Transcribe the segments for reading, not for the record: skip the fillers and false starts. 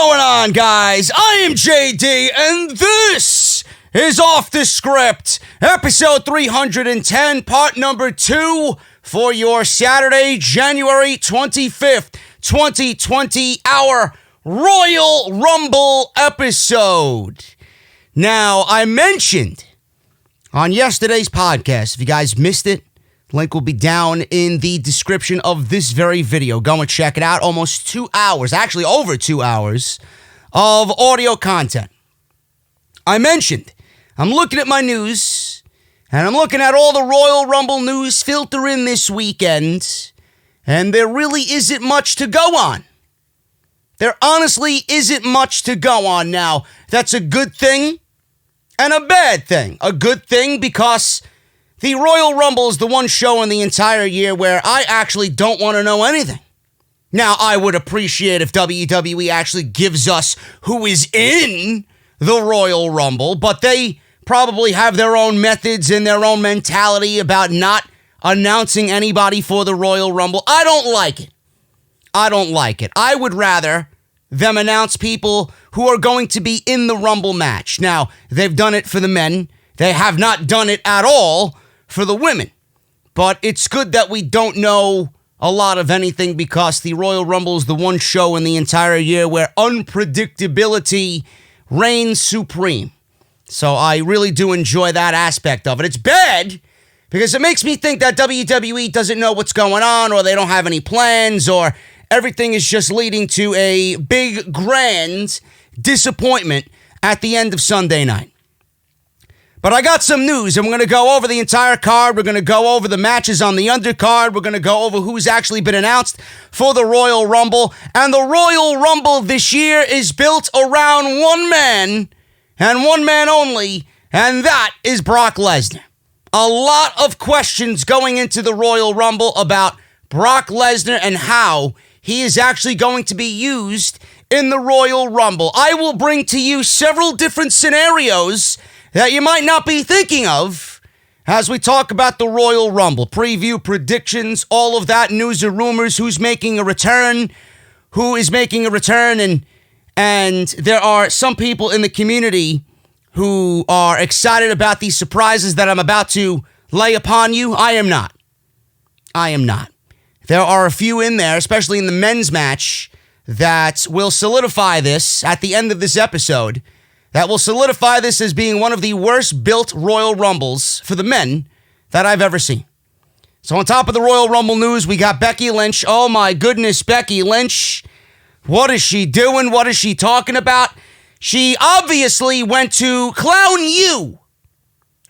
going on, guys? I am JD, and this is Off the Script, episode 310, part number 2 for your Saturday, January 25th, 2020, our Royal Rumble episode. Now, I mentioned on yesterday's podcast, if you guys missed it, link will be down in the description of this very video. Go and check it out. Almost 2 hours, actually over 2 hours of audio content. I mentioned, I'm looking at my news, and I'm looking at all the Royal Rumble news filter in this weekend, and there really isn't much to go on. There honestly isn't much to go on now. That's a good thing and a bad thing. A good thing because the Royal Rumble is the one show in the entire year where I actually don't want to know anything. Now, I would appreciate if WWE actually gives us who is in the Royal Rumble, but they probably have their own methods and their own mentality about not announcing anybody for the Royal Rumble. I don't like it. I would rather them announce people who are going to be in the Rumble match. Now, they've done it for the men. They have not done it at all for the women. But it's good that we don't know a lot of anything because the Royal Rumble is the one show in the entire year where unpredictability reigns supreme. So I really do enjoy that aspect of it. It's bad because it makes me think that WWE doesn't know what's going on, or they don't have any plans, or everything is just leading to a big, grand disappointment at the end of Sunday night. But I got some news, and we're going to go over the entire card. We're going to go over the matches on the undercard. We're going to go over who's actually been announced for the Royal Rumble. And the Royal Rumble this year is built around one man, and one man only, and that is Brock Lesnar. A lot of questions going into the Royal Rumble about Brock Lesnar and how he is actually going to be used in the Royal Rumble. I will bring to you several different scenarios that you might not be thinking of as we talk about the Royal Rumble. Preview, predictions, all of that, news and rumors, who's making a return, who is making a return, and there are some people in the community who are excited about these surprises that I'm about to lay upon you. I am not. There are a few in there, especially in the men's match, that will solidify this at the end of this episode. That will solidify this as being one of the worst built Royal Rumbles for the men that I've ever seen. So on top of the Royal Rumble news, we got Becky Lynch. Oh my goodness, Becky Lynch. What is she doing? What is she talking about? She obviously went to Clown U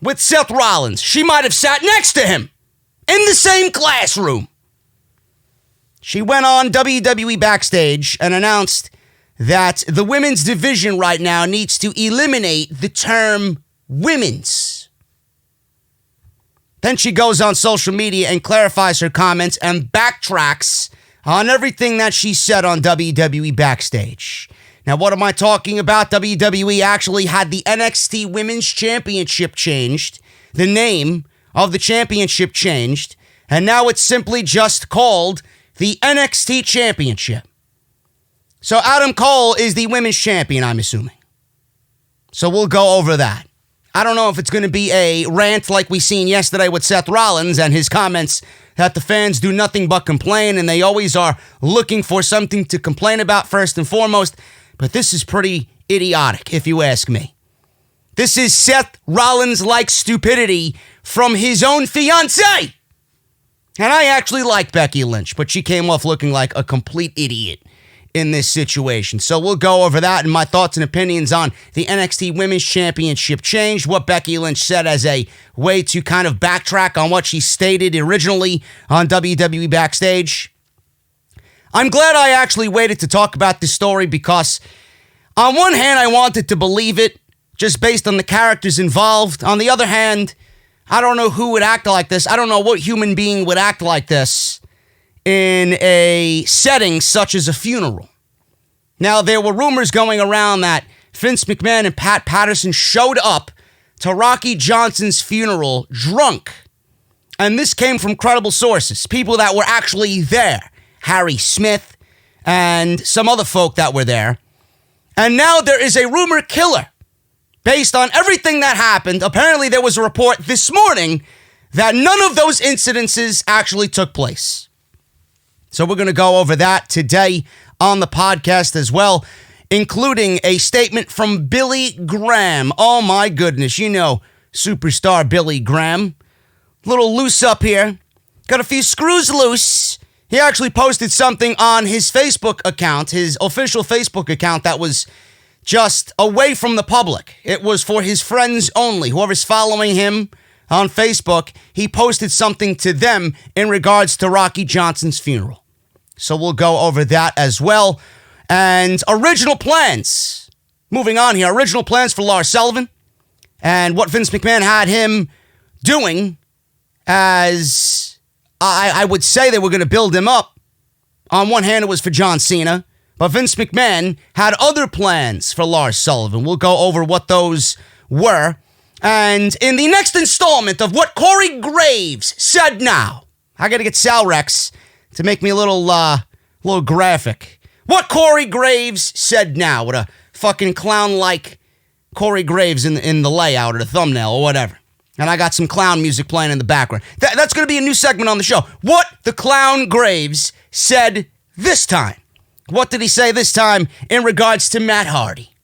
with Seth Rollins. She might have sat next to him in the same classroom. She went on WWE Backstage and announced that the women's division right now needs to eliminate the term women's. Then she goes on social media and clarifies her comments and backtracks on everything that she said on WWE Backstage. Now, what am I talking about? WWE actually had the NXT Women's Championship changed, the name of the championship changed, and now it's simply just called the NXT Championship. So Adam Cole is the women's champion, I'm assuming. So we'll go over that. I don't know if it's going to be a rant like we seen yesterday with Seth Rollins and his comments that the fans do nothing but complain, and they always are looking for something to complain about first and foremost. But this is pretty idiotic, if you ask me. This is Seth Rollins-like stupidity from his own fiancée. And I actually like Becky Lynch, but she came off looking like a complete idiot in this situation. So we'll go over that and my thoughts and opinions on the NXT Women's Championship change, what Becky Lynch said as a way to kind of backtrack on what she stated originally on WWE Backstage. I'm glad I actually waited to talk about this story because on one hand, I wanted to believe it just based on the characters involved. On the other hand, I don't know who would act like this. I don't know what human being would act like this in a setting such as a funeral. Now, there were rumors going around that Vince McMahon and Pat Patterson showed up to Rocky Johnson's funeral drunk. And this came from credible sources, people that were actually there. Harry Smith and some other folk that were there. And now there is a rumor killer. Based on everything that happened, apparently there was a report this morning that none of those incidences actually took place. So we're going to go over that today on the podcast as well, including a statement from Billy Graham. Oh my goodness, you know, superstar Billy Graham. Little loose up here. Got a few screws loose. He actually posted something on his Facebook account, his official Facebook account, that was just away from the public. It was for his friends only. Whoever's following him on Facebook, he posted something to them in regards to Rocky Johnson's funeral. So we'll go over that as well. And original plans. Moving on here. Original plans for Lars Sullivan. And what Vince McMahon had him doing, as I would say they were going to build him up. On one hand, it was for John Cena. But Vince McMahon had other plans for Lars Sullivan. We'll go over what those were. And in the next installment of What Corey Graves Said Now, I got to get Sal Rex to make me a little graphic. What Corey Graves Said Now, with a fucking clown-like Corey Graves in the layout or the thumbnail or whatever. And I got some clown music playing in the background. That's going to be a new segment on the show. What the Clown Graves said this time. What did he say this time in regards to Matt Hardy?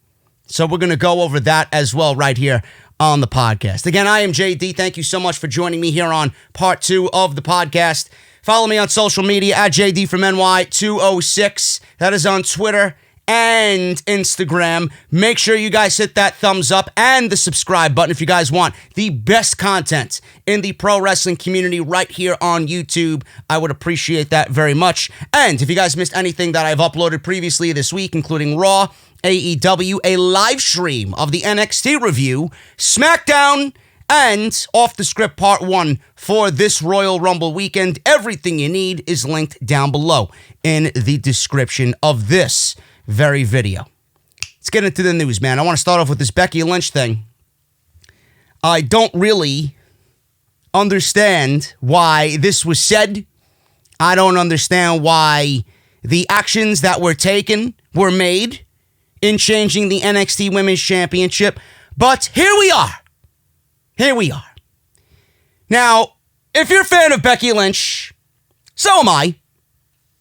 So we're going to go over that as well right here on the podcast. Again, I am JD. Thank you so much for joining me here on part 2 of the podcast. Follow me on social media at JDfromNY206. That is on Twitter and Instagram. Make sure you guys hit that thumbs up and the subscribe button if you guys want the best content in the pro wrestling community right here on YouTube. I would appreciate that very much. And if you guys missed anything that I've uploaded previously this week, including Raw, AEW, a live stream of the NXT review, SmackDown, and Off the Script Part 1 for this Royal Rumble weekend, everything you need is linked down below in the description of this very video. Let's get into the news, man. I want to start off with this Becky Lynch thing. I don't really understand why this was said. I don't understand why the actions that were taken were made in changing the NXT Women's Championship. But here we are. Here we are. Now, if you're a fan of Becky Lynch, so am I.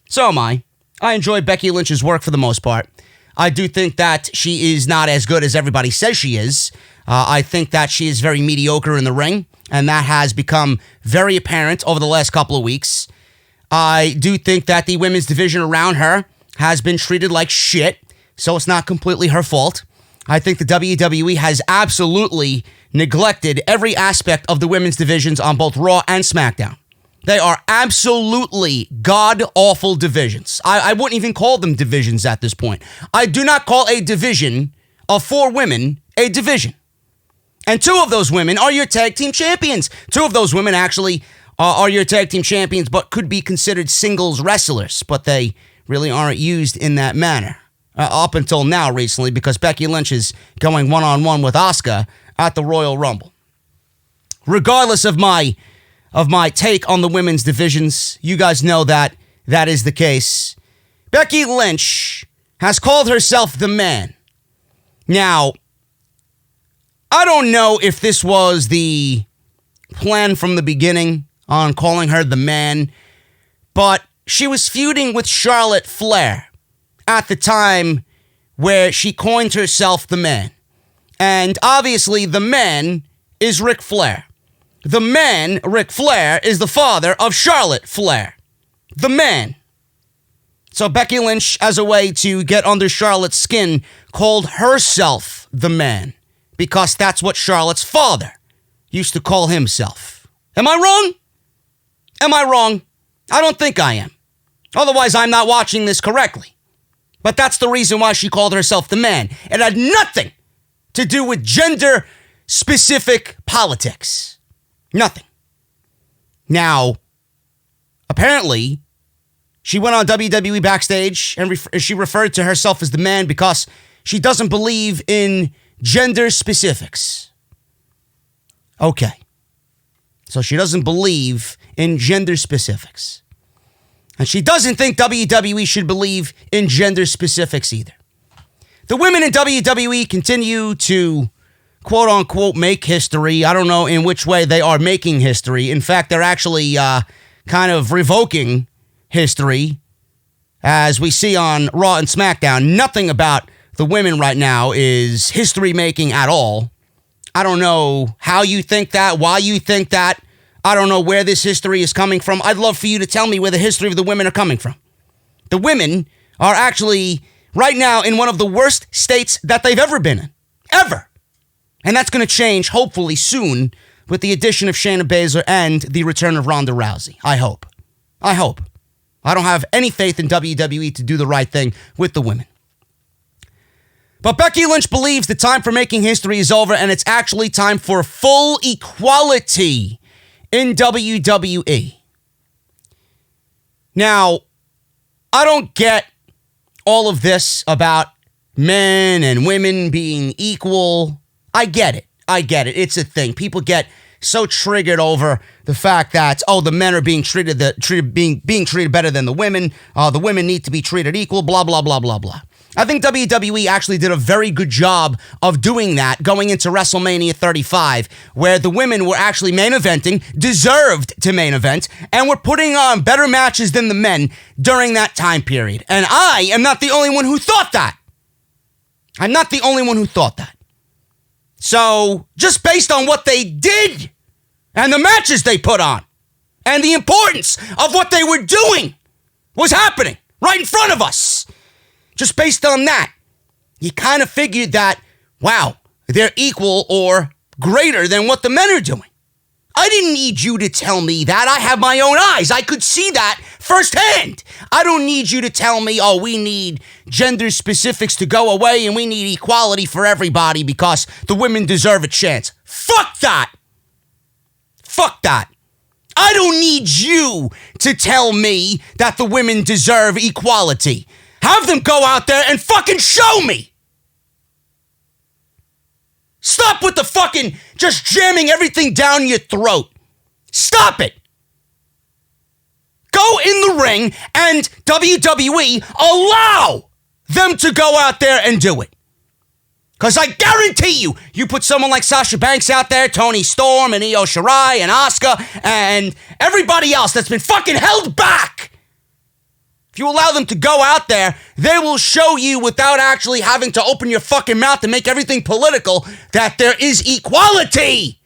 So am I. I enjoy Becky Lynch's work for the most part. I do think that she is not as good as everybody says she is. I think that she is very mediocre in the ring, and that has become very apparent over the last couple of weeks. I do think that the women's division around her has been treated like shit, so it's not completely her fault. I think the WWE has absolutely neglected every aspect of the women's divisions on both Raw and SmackDown. They are absolutely god-awful divisions. I wouldn't even call them divisions at this point. I do not call a division of 4 women a division. And 2 of those women are your tag team champions. 2 of those women actually are your tag team champions, but could be considered singles wrestlers. But they really aren't used in that manner. Up until now recently, because Becky Lynch is going one-on-one with Asuka at the Royal Rumble. Regardless of my take on the women's divisions, you guys know that that is the case. Becky Lynch has called herself the man. Now, I don't know if this was the plan from the beginning on calling her the man, but she was feuding with Charlotte Flair at the time where she coined herself the man. And obviously the man is Ric Flair. The man, Ric Flair, is the father of Charlotte Flair. The man. So Becky Lynch, as a way to get under Charlotte's skin, called herself the man. Because that's what Charlotte's father used to call himself. Am I wrong? Am I wrong? I don't think I am. Otherwise, I'm not watching this correctly. But that's the reason why she called herself the man. It had nothing to do with gender-specific politics. Nothing. Now, apparently, she went on WWE Backstage and she referred to herself as the man because she doesn't believe in gender specifics. Okay. So she doesn't believe in gender specifics. And she doesn't think WWE should believe in gender specifics either. The women in WWE continue to quote unquote make history. I don't know in which way they are making history. In fact, they're actually kind of revoking history, as we see on Raw and SmackDown. Nothing about the women right now is history making at all. I don't know how you think that, why you think that. I don't know where this history is coming from. I'd love for you to tell me where the history of the women are coming from. The women are actually right now in one of the worst states that they've ever been in. Ever. And that's going to change, hopefully, soon with the addition of Shayna Baszler and the return of Ronda Rousey. I hope. I don't have any faith in WWE to do the right thing with the women. But Becky Lynch believes the time for making history is over, and it's actually time for full equality in WWE. Now, I don't get all of this about men and women being equal. I get it. It's a thing. People get so triggered over the fact that, the men are being treated better than the women. The women need to be treated equal, blah, blah, blah, blah, blah. I think WWE actually did a very good job of doing that going into WrestleMania 35, where the women were actually main eventing, deserved to main event, and were putting on better matches than the men during that time period. And I am not the only one who thought that. So, just based on what they did and the matches they put on and the importance of what they were doing was happening right in front of us. Just based on that, you kind of figured that, wow, they're equal or greater than what the men are doing. I didn't need you to tell me that. I have my own eyes. I could see that firsthand. I don't need you to tell me, we need gender specifics to go away and we need equality for everybody because the women deserve a chance. Fuck that. I don't need you to tell me that the women deserve equality. Have them go out there and fucking show me. Stop with the fucking just jamming everything down your throat. Stop it. Go in the ring and WWE allow them to go out there and do it. Because I guarantee you put someone like Sasha Banks out there, Toni Storm and Io Shirai and Asuka and everybody else that's been fucking held back. If you allow them to go out there, they will show you without actually having to open your fucking mouth and make everything political that there is equality.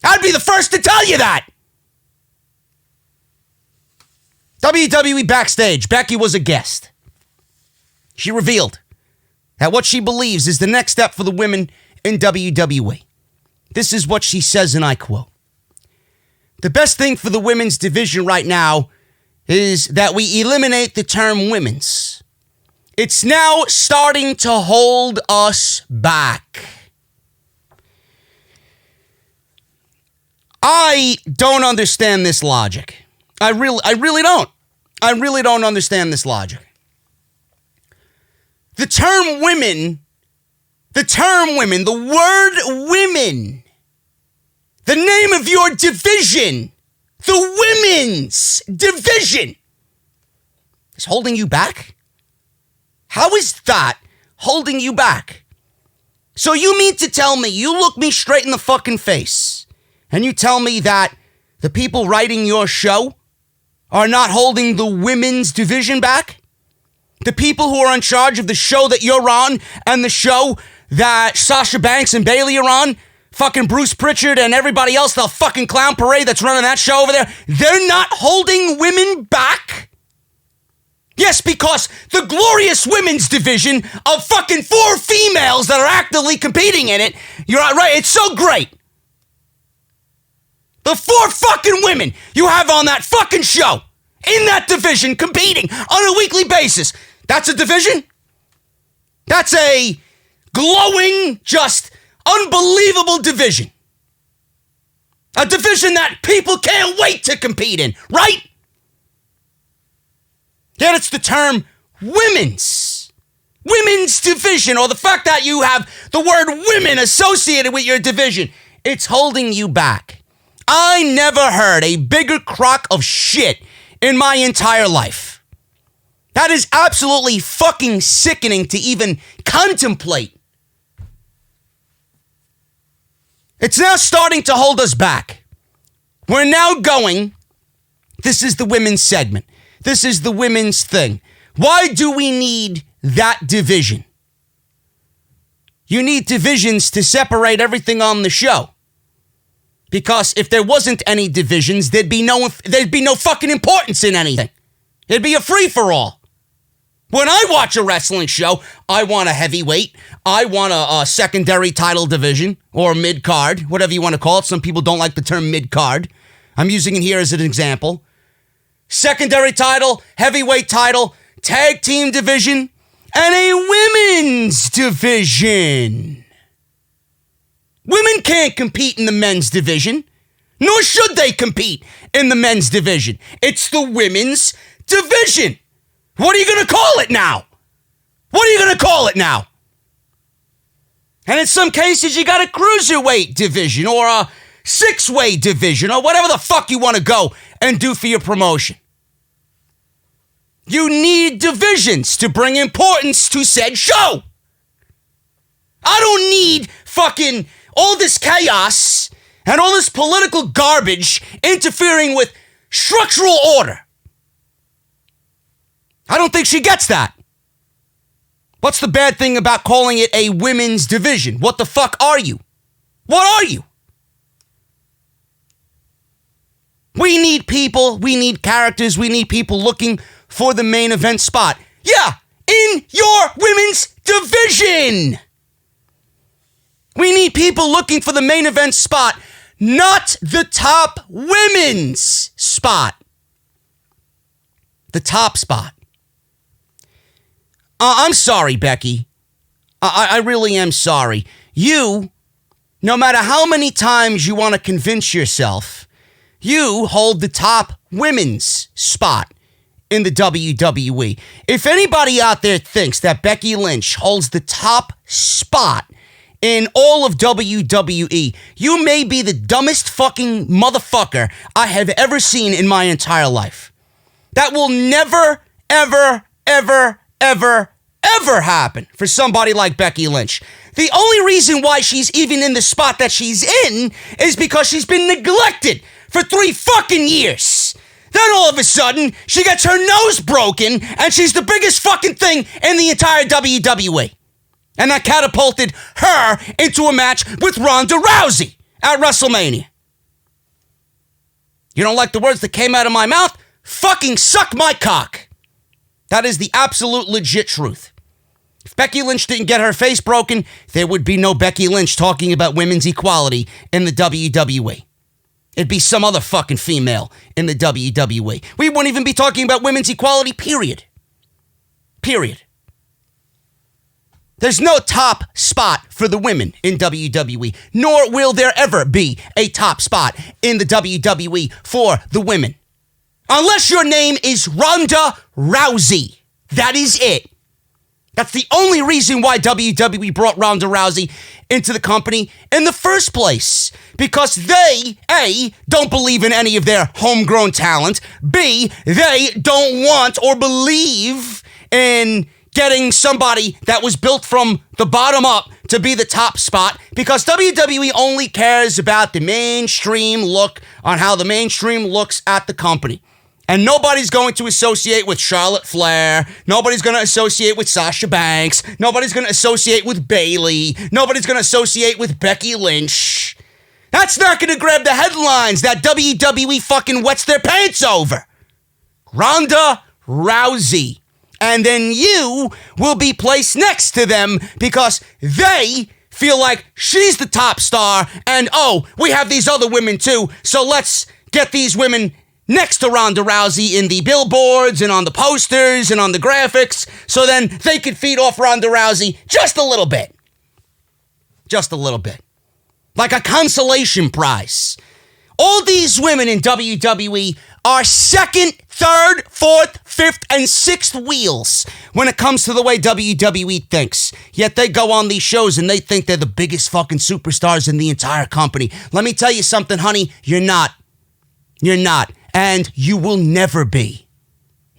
I'd be the first to tell you that. WWE Backstage, Becky was a guest. She revealed that what she believes is the next step for the women in WWE. This is what she says, and I quote, "The best thing for the women's division right now is that we eliminate the term women's. It's now starting to hold us back." I don't understand this logic. I really don't. I really don't understand this logic. The term women, the word women, the name of your division, the women's division, is holding you back? How is that holding you back? So you mean to tell me, you look me straight in the fucking face, and you tell me that the people writing your show are not holding the women's division back? The people who are in charge of the show that you're on and the show that Sasha Banks and Bayley are on, fucking Bruce Pritchard and everybody else, the fucking clown parade that's running that show over there, they're not holding women back? Yes, because the glorious women's division of fucking 4 females that are actively competing in it, you're right, it's so great. The 4 fucking women you have on that fucking show, in that division, competing on a weekly basis. That's a division? That's a glowing, just unbelievable division. A division that people can't wait to compete in, right? Yet it's the term women's division, or the fact that you have the word women associated with your division. It's holding you back. I never heard a bigger crock of shit in my entire life. That is absolutely fucking sickening to even contemplate. It's now starting to hold us back. We're now going, this is the women's segment. This is the women's thing. Why do we need that division? You need divisions to separate everything on the show. Because if there wasn't any divisions, there'd be no fucking importance in anything. It'd be a free-for-all. When I watch a wrestling show, I want a heavyweight. I want a secondary title division or mid-card, whatever you want to call it. Some people don't like the term mid-card. I'm using it here as an example. Secondary title, heavyweight title, tag team division, and a women's division. Women can't compete in the men's division, nor should they compete in the men's division. It's the women's division. What are you going to call it now? What are you going to call it now? And in some cases, you got a cruiserweight division or a six-way division or whatever the fuck you want to go and do for your promotion. You need divisions to bring importance to said show. I don't need fucking all this chaos and all this political garbage interfering with structural order. I don't think she gets that. What's the bad thing about calling it a women's division? What the fuck are you? What are you? We need people, we need characters, we need people looking for the main event spot. Yeah, in your women's division. We need people looking for the main event spot, not the top women's spot. The top spot. I'm sorry, Becky. I really am sorry. You, no matter how many times you want to convince yourself, you hold the top women's spot in the WWE. If anybody out there thinks that Becky Lynch holds the top spot in all of WWE, you may be the dumbest fucking motherfucker I have ever seen in my entire life. That will never, ever, ever, ever, ever happen for somebody like Becky Lynch. The only reason why she's even in the spot that she's in is because she's been neglected for 3 fucking years. Then all of a sudden, she gets her nose broken and she's the biggest fucking thing in the entire WWE. And that catapulted her into a match with Ronda Rousey at WrestleMania. You don't like the words that came out of my mouth? Fucking suck my cock. That is the absolute legit truth. If Becky Lynch didn't get her face broken, there would be no Becky Lynch talking about women's equality in the WWE. It'd be some other fucking female in the WWE. We wouldn't even be talking about women's equality, period. Period. There's no top spot for the women in WWE, nor will there ever be a top spot in the WWE for the women. Unless your name is Ronda Rousey. That is it. That's the only reason why WWE brought Ronda Rousey into the company in the first place. Because they, A, don't believe in any of their homegrown talent. B, they don't want or believe in getting somebody that was built from the bottom up to be the top spot, because WWE only cares about the mainstream look on how the mainstream looks at the company. And nobody's going to associate with Charlotte Flair. Nobody's going to associate with Sasha Banks. Nobody's going to associate with Bayley. Nobody's going to associate with Becky Lynch. That's not going to grab the headlines that WWE fucking wets their pants over. Ronda Rousey. And then you will be placed next to them because they feel like she's the top star and, oh, we have these other women too, so let's get these women next to Ronda Rousey in the billboards and on the posters and on the graphics, so then they could feed off Ronda Rousey just a little bit. Just a little bit. Like a consolation prize. All these women in WWE are second, third, fourth, fifth, and sixth wheels when it comes to the way WWE thinks. Yet they go on these shows and they think they're the biggest fucking superstars in the entire company. Let me tell you something, honey. You're not. You're not. And you will never be.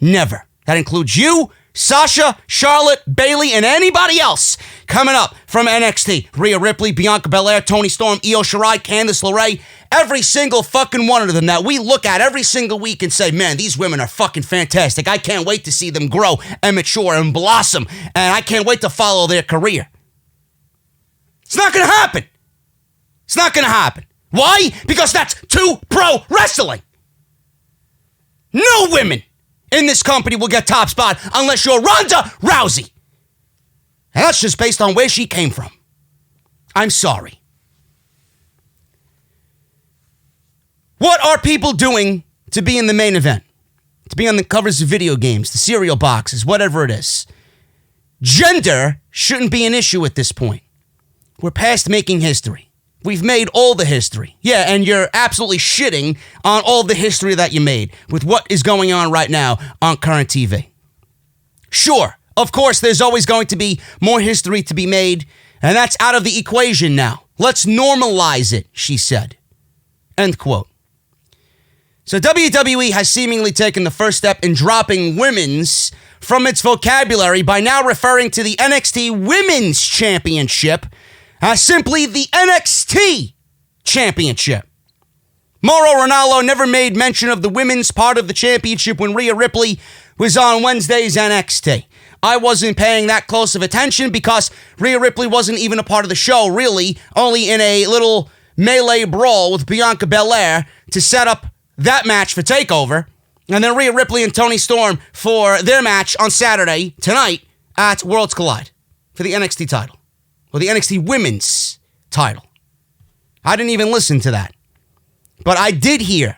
Never. That includes you, Sasha, Charlotte, Bayley, and anybody else coming up from NXT. Rhea Ripley, Bianca Belair, Toni Storm, Io Shirai, Candice LeRae. Every single fucking one of them that we look at every single week and say, man, these women are fucking fantastic. I can't wait to see them grow and mature and blossom. And I can't wait to follow their career. It's not going to happen. It's not going to happen. Why? Because that's too pro wrestling. No women in this company will get top spot unless you're Ronda Rousey. And that's just based on where she came from. I'm sorry. What are people doing to be in the main event? To be on the covers of video games, the cereal boxes, whatever it is. Gender shouldn't be an issue at this point. We're past making history. We've made all the history. Yeah, and you're absolutely shitting on all the history that you made with what is going on right now on current TV. Sure, of course, there's always going to be more history to be made, and that's out of the equation now. Let's normalize it, she said. End quote. So WWE has seemingly taken the first step in dropping women's from its vocabulary by now referring to the NXT Women's Championship as simply the NXT Championship. Mauro Ranallo never made mention of the women's part of the championship when Rhea Ripley was on Wednesday's NXT. I wasn't paying that close of attention because Rhea Ripley wasn't even a part of the show, really, only in a little melee brawl with Bianca Belair to set up that match for TakeOver, and then Rhea Ripley and Toni Storm for their match on Saturday, tonight, at Worlds Collide for the NXT title. Or the NXT Women's title. I didn't even listen to that. But I did hear.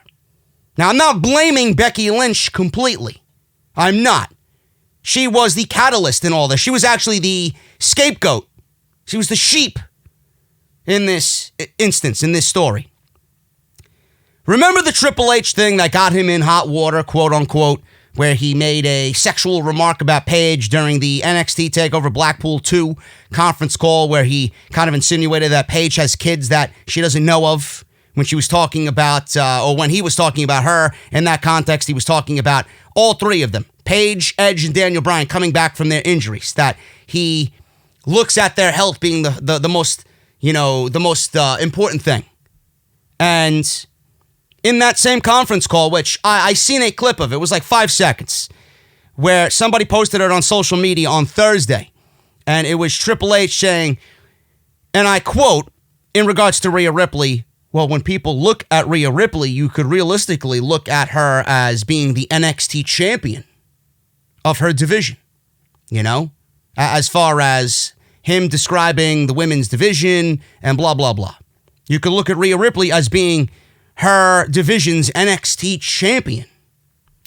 Now, I'm not blaming Becky Lynch completely. I'm not. She was the catalyst in all this. She was actually the scapegoat. She was the sheep in this instance, in this story. Remember the Triple H thing that got him in hot water, quote unquote, where he made a sexual remark about Paige during the NXT TakeOver Blackpool 2 conference call where he kind of insinuated that Paige has kids that she doesn't know of when she was talking about, or when he was talking about her. In that context, he was talking about all three of them, Paige, Edge, and Daniel Bryan, coming back from their injuries, that he looks at their health being the most, the most important thing. And in that same conference call, which I seen a clip of, it was like 5 seconds, where somebody posted it on social media on Thursday, and it was Triple H saying, and I quote, in regards to Rhea Ripley, well, when people look at Rhea Ripley, you could realistically look at her as being the NXT champion of her division, as far as him describing the women's division and blah, blah, blah. You could look at Rhea Ripley as being her division's NXT champion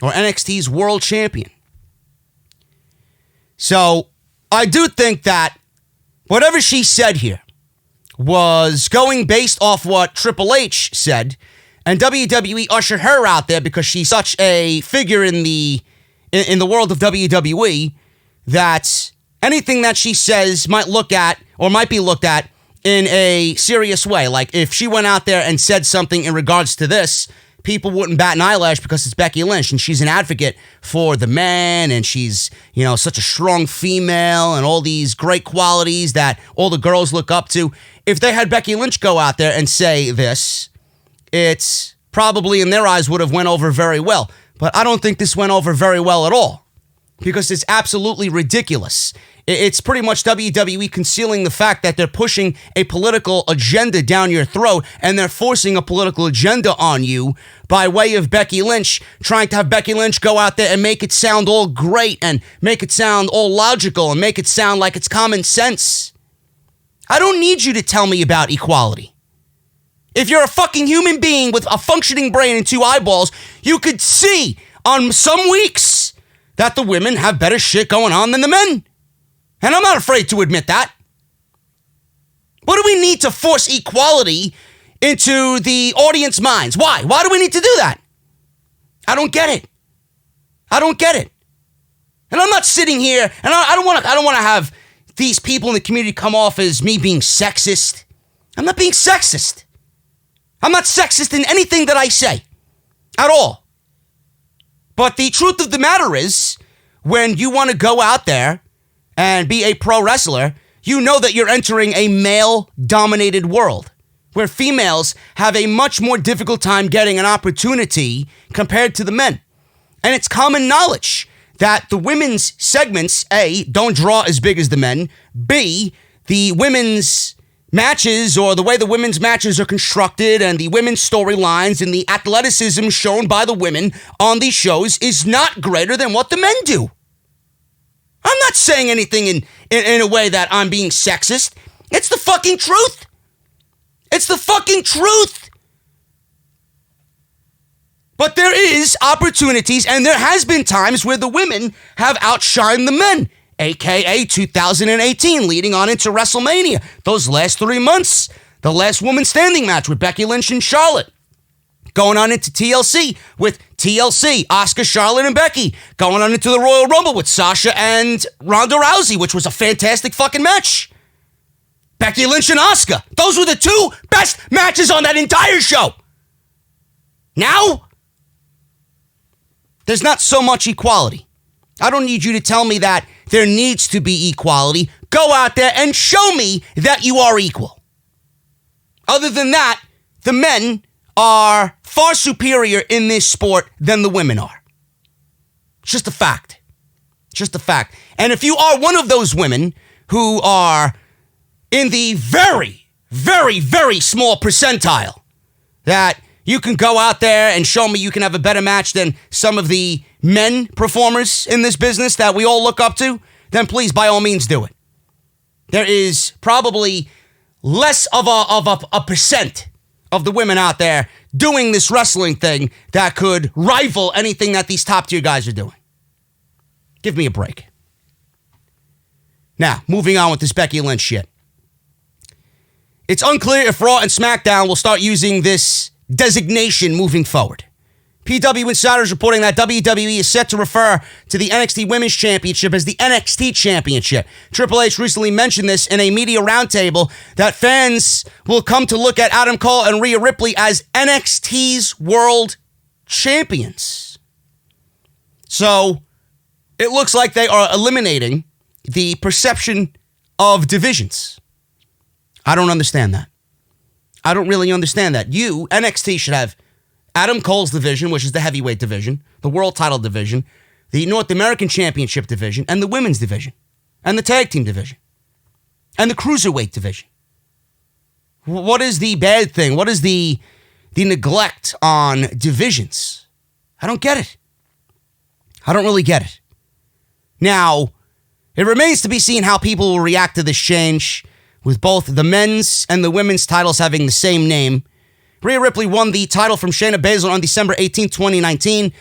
or NXT's world champion. So I do think that whatever she said here was going based off what Triple H said, and WWE ushered her out there because she's such a figure in the world of WWE that anything that she says might be looked at in a serious way. Like if she went out there and said something in regards to this, people wouldn't bat an eyelash because it's Becky Lynch and she's an advocate for the man and she's, such a strong female and all these great qualities that all the girls look up to. If they had Becky Lynch go out there and say this, it's probably in their eyes would have went over very well. But I don't think this went over very well at all because it's absolutely ridiculous. It's pretty much WWE concealing the fact that they're pushing a political agenda down your throat and they're forcing a political agenda on you by way of Becky Lynch, trying to have Becky Lynch go out there and make it sound all great and make it sound all logical and make it sound like it's common sense. I don't need you to tell me about equality. If you're a fucking human being with a functioning brain and two eyeballs, you could see on some weeks that the women have better shit going on than the men. And I'm not afraid to admit that. What do we need to force equality into the audience minds? Why? Why do we need to do that? I don't get it. And I'm not sitting here, and I don't want to have these people in the community come off as me being sexist. I'm not being sexist. I'm not sexist in anything that I say at all. But the truth of the matter is, when you want to go out there and be a pro wrestler, you know that you're entering a male-dominated world where females have a much more difficult time getting an opportunity compared to the men. And it's common knowledge that the women's segments, A, don't draw as big as the men, B, the women's matches or the way the women's matches are constructed and the women's storylines and the athleticism shown by the women on these shows is not greater than what the men do. I'm not saying anything in a way that I'm being sexist. It's the fucking truth. It's the fucking truth. But there is opportunities, and there has been times where the women have outshined the men, aka 2018, leading on into WrestleMania. Those last 3 months, the last woman standing match with Becky Lynch and Charlotte. Going on into TLC with TLC, Asuka, Charlotte, and Becky. Going on into the Royal Rumble with Sasha and Ronda Rousey, which was a fantastic fucking match. Becky Lynch and Asuka. Those were the 2 best matches on that entire show. Now, there's not so much equality. I don't need you to tell me that there needs to be equality. Go out there and show me that you are equal. Other than that, the men are far superior in this sport than the women are. It's just a fact. Just a fact. And if you are one of those women who are in the very, very, very small percentile that you can go out there and show me you can have a better match than some of the men performers in this business that we all look up to, then please, by all means, do it. There is probably less of a percent of the women out there doing this wrestling thing that could rival anything that these top tier guys are doing. Give me a break. Now, moving on with this Becky Lynch shit. It's unclear if Raw and SmackDown will start using this designation moving forward. PW Insider is reporting that WWE is set to refer to the NXT Women's Championship as the NXT Championship. Triple H recently mentioned this in a media roundtable that fans will come to look at Adam Cole and Rhea Ripley as NXT's World Champions. So, it looks like they are eliminating the perception of divisions. I don't understand that. I don't really understand that. NXT should have Adam Cole's division, which is the heavyweight division, the world title division, the North American Championship division, and the women's division, and the tag team division, and the cruiserweight division. What is the bad thing? What is the neglect on divisions? I don't get it. I don't really get it. Now, it remains to be seen how people will react to this change, with both the men's and the women's titles having the same name. Rhea Ripley won the title from Shayna Baszler on December 18, 2019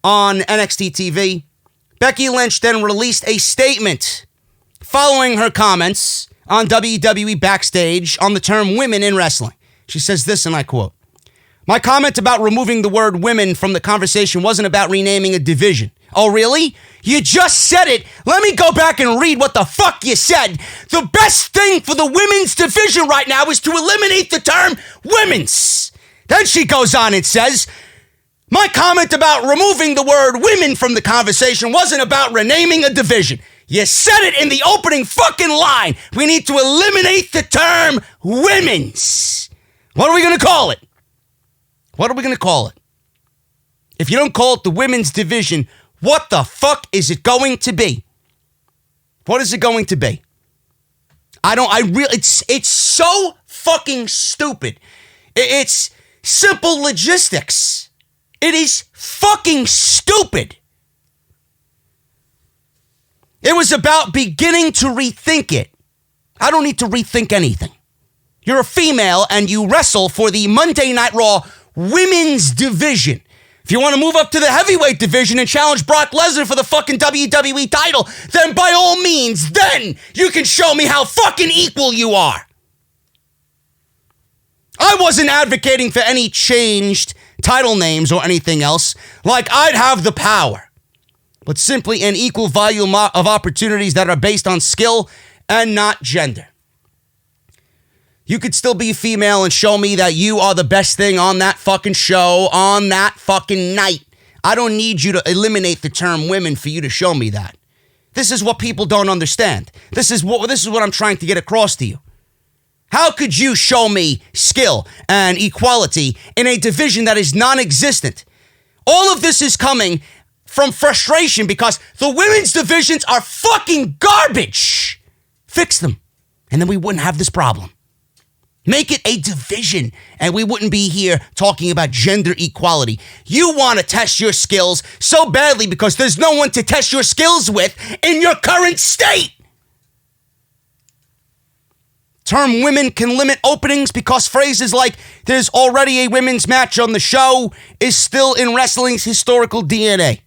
on NXT TV. Becky Lynch then released a statement following her comments on WWE Backstage on the term women in wrestling. She says this, and I quote, "My comment about removing the word women from the conversation wasn't about renaming a division." Oh, really? You just said it. Let me go back and read what the fuck you said. The best thing for the women's division right now is to eliminate the term women's. Then she goes on and says, "My comment about removing the word women from the conversation wasn't about renaming a division." You said it in the opening fucking line. We need to eliminate the term women's. What are we going to call it? What are we going to call it? If you don't call it the women's division, what the fuck is it going to be? What is it going to be? It's so fucking stupid. It's simple logistics. It is fucking stupid. It was about beginning to rethink it. I don't need to rethink anything. You're a female and you wrestle for the Monday Night Raw women's division. If you want to move up to the heavyweight division and challenge Brock Lesnar for the fucking WWE title, then by all means, then you can show me how fucking equal you are. I wasn't advocating for any changed title names or anything else, like I'd have the power, but simply an equal volume of opportunities that are based on skill and not gender. You could still be female and show me that you are the best thing on that fucking show, on that fucking night. I don't need you to eliminate the term women for you to show me that. This is what people don't understand. This is what I'm trying to get across to you. How could you show me skill and equality in a division that is non-existent? All of this is coming from frustration because the women's divisions are fucking garbage. Fix them, and then we wouldn't have this problem. Make it a division, and we wouldn't be here talking about gender equality. You want to test your skills so badly because there's no one to test your skills with in your current state. Term women can limit openings because phrases like there's already a women's match on the show is still in wrestling's historical DNA.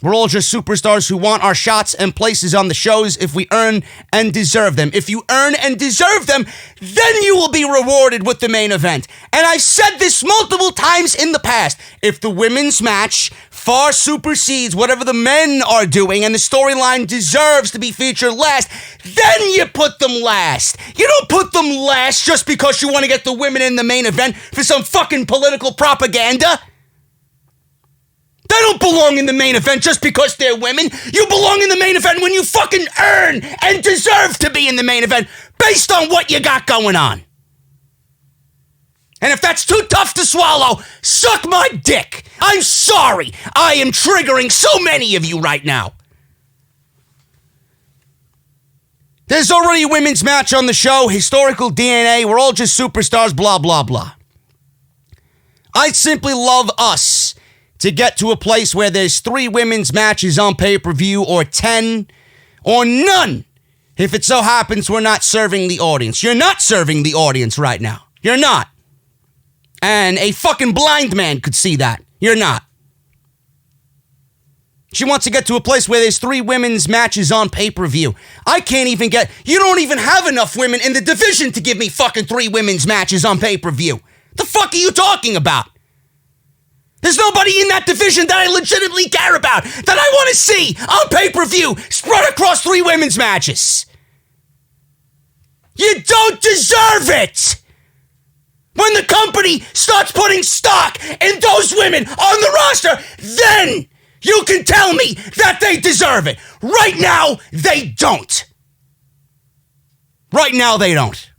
We're all just superstars who want our shots and places on the shows if we earn and deserve them. If you earn and deserve them, then you will be rewarded with the main event. And I've said this multiple times in the past. If the women's match far supersedes whatever the men are doing and the storyline deserves to be featured last, then you put them last. You don't put them last just because you want to get the women in the main event for some fucking political propaganda. They don't belong in the main event just because they're women. You belong in the main event when you fucking earn and deserve to be in the main event based on what you got going on. And if that's too tough to swallow, suck my dick. I'm sorry. I am triggering so many of you right now. There's already a women's match on the show, historical DNA, we're all just superstars, blah, blah, blah. I'd simply love us to get to a place where there's 3 women's matches on pay-per-view or 10 or none. If it so happens we're not serving the audience. You're not serving the audience right now. You're not. And a fucking blind man could see that. You're not. She wants to get to a place where there's 3 women's matches on pay-per-view. I can't even get... You don't even have enough women in the division to give me fucking 3 women's matches on pay-per-view. The fuck are you talking about? There's nobody in that division that I legitimately care about, that I want to see on pay-per-view spread across 3 women's matches. You don't deserve it! When the company starts putting stock in those women on the roster, then you can tell me that they deserve it. Right now, they don't. Right now, they don't.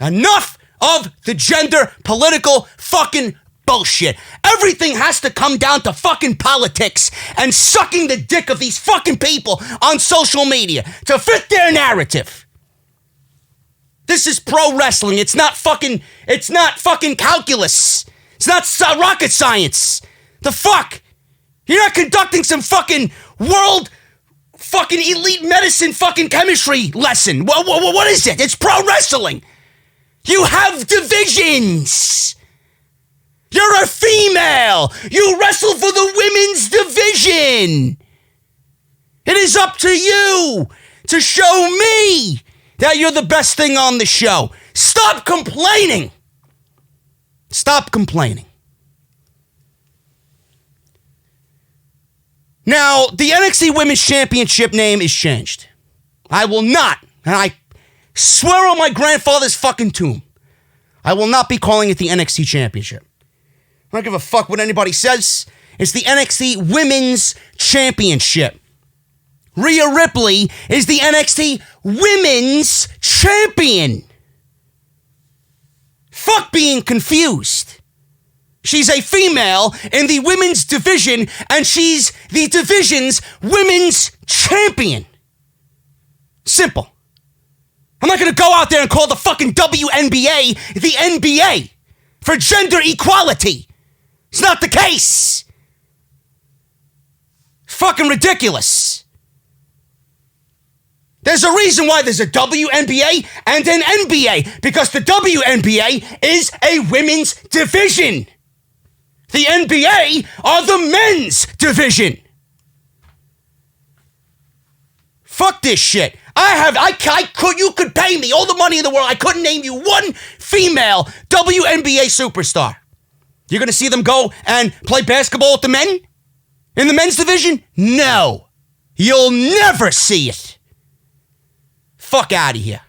Enough of the gender political fucking bullshit. Everything has to come down to fucking politics and sucking the dick of these fucking people on social media to fit their narrative. This is pro wrestling. It's not fucking calculus. It's not rocket science. The fuck? You're not conducting some fucking world fucking elite medicine fucking chemistry lesson. What is it? It's pro wrestling. You have divisions. You're a female. You wrestle for the women's division. It is up to you to show me that you're the best thing on the show. Stop complaining. Stop complaining. Now, the NXT Women's Championship name is changed. I will not, and I swear on my grandfather's fucking tomb, I will not be calling it the NXT Championship. I don't give a fuck what anybody says. It's the NXT Women's Championship. Rhea Ripley is the NXT Women's Champion. Fuck being confused. She's a female in the women's division, and she's the division's women's champion. Simple. I'm not going to go out there and call the fucking WNBA the NBA for gender equality. It's not the case. Fucking ridiculous. There's a reason why there's a WNBA and an NBA, because the WNBA is a women's division. The NBA are the men's division. Fuck this shit. You could pay me all the money in the world. I couldn't name you one female WNBA superstar. You're going to see them go and play basketball with the men? In the men's division? No. You'll never see it. Fuck out of here.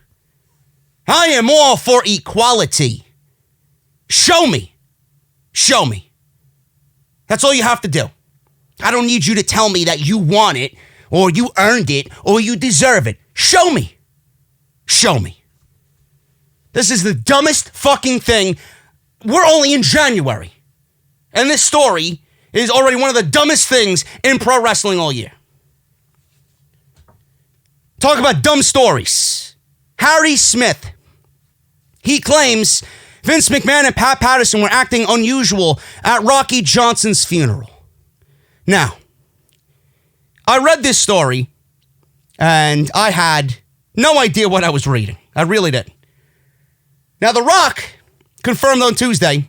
I am all for equality. Show me. Show me. That's all you have to do. I don't need you to tell me that you want it, or you earned it, or you deserve it. Show me. Show me. This is the dumbest fucking thing. We're only in January. And this story is already one of the dumbest things in pro wrestling all year. Talk about dumb stories. Harry Smith. He claims Vince McMahon and Pat Patterson were acting unusual at Rocky Johnson's funeral. Now, I read this story, and I had no idea what I was reading. I really didn't. Now, The Rock confirmed on Tuesday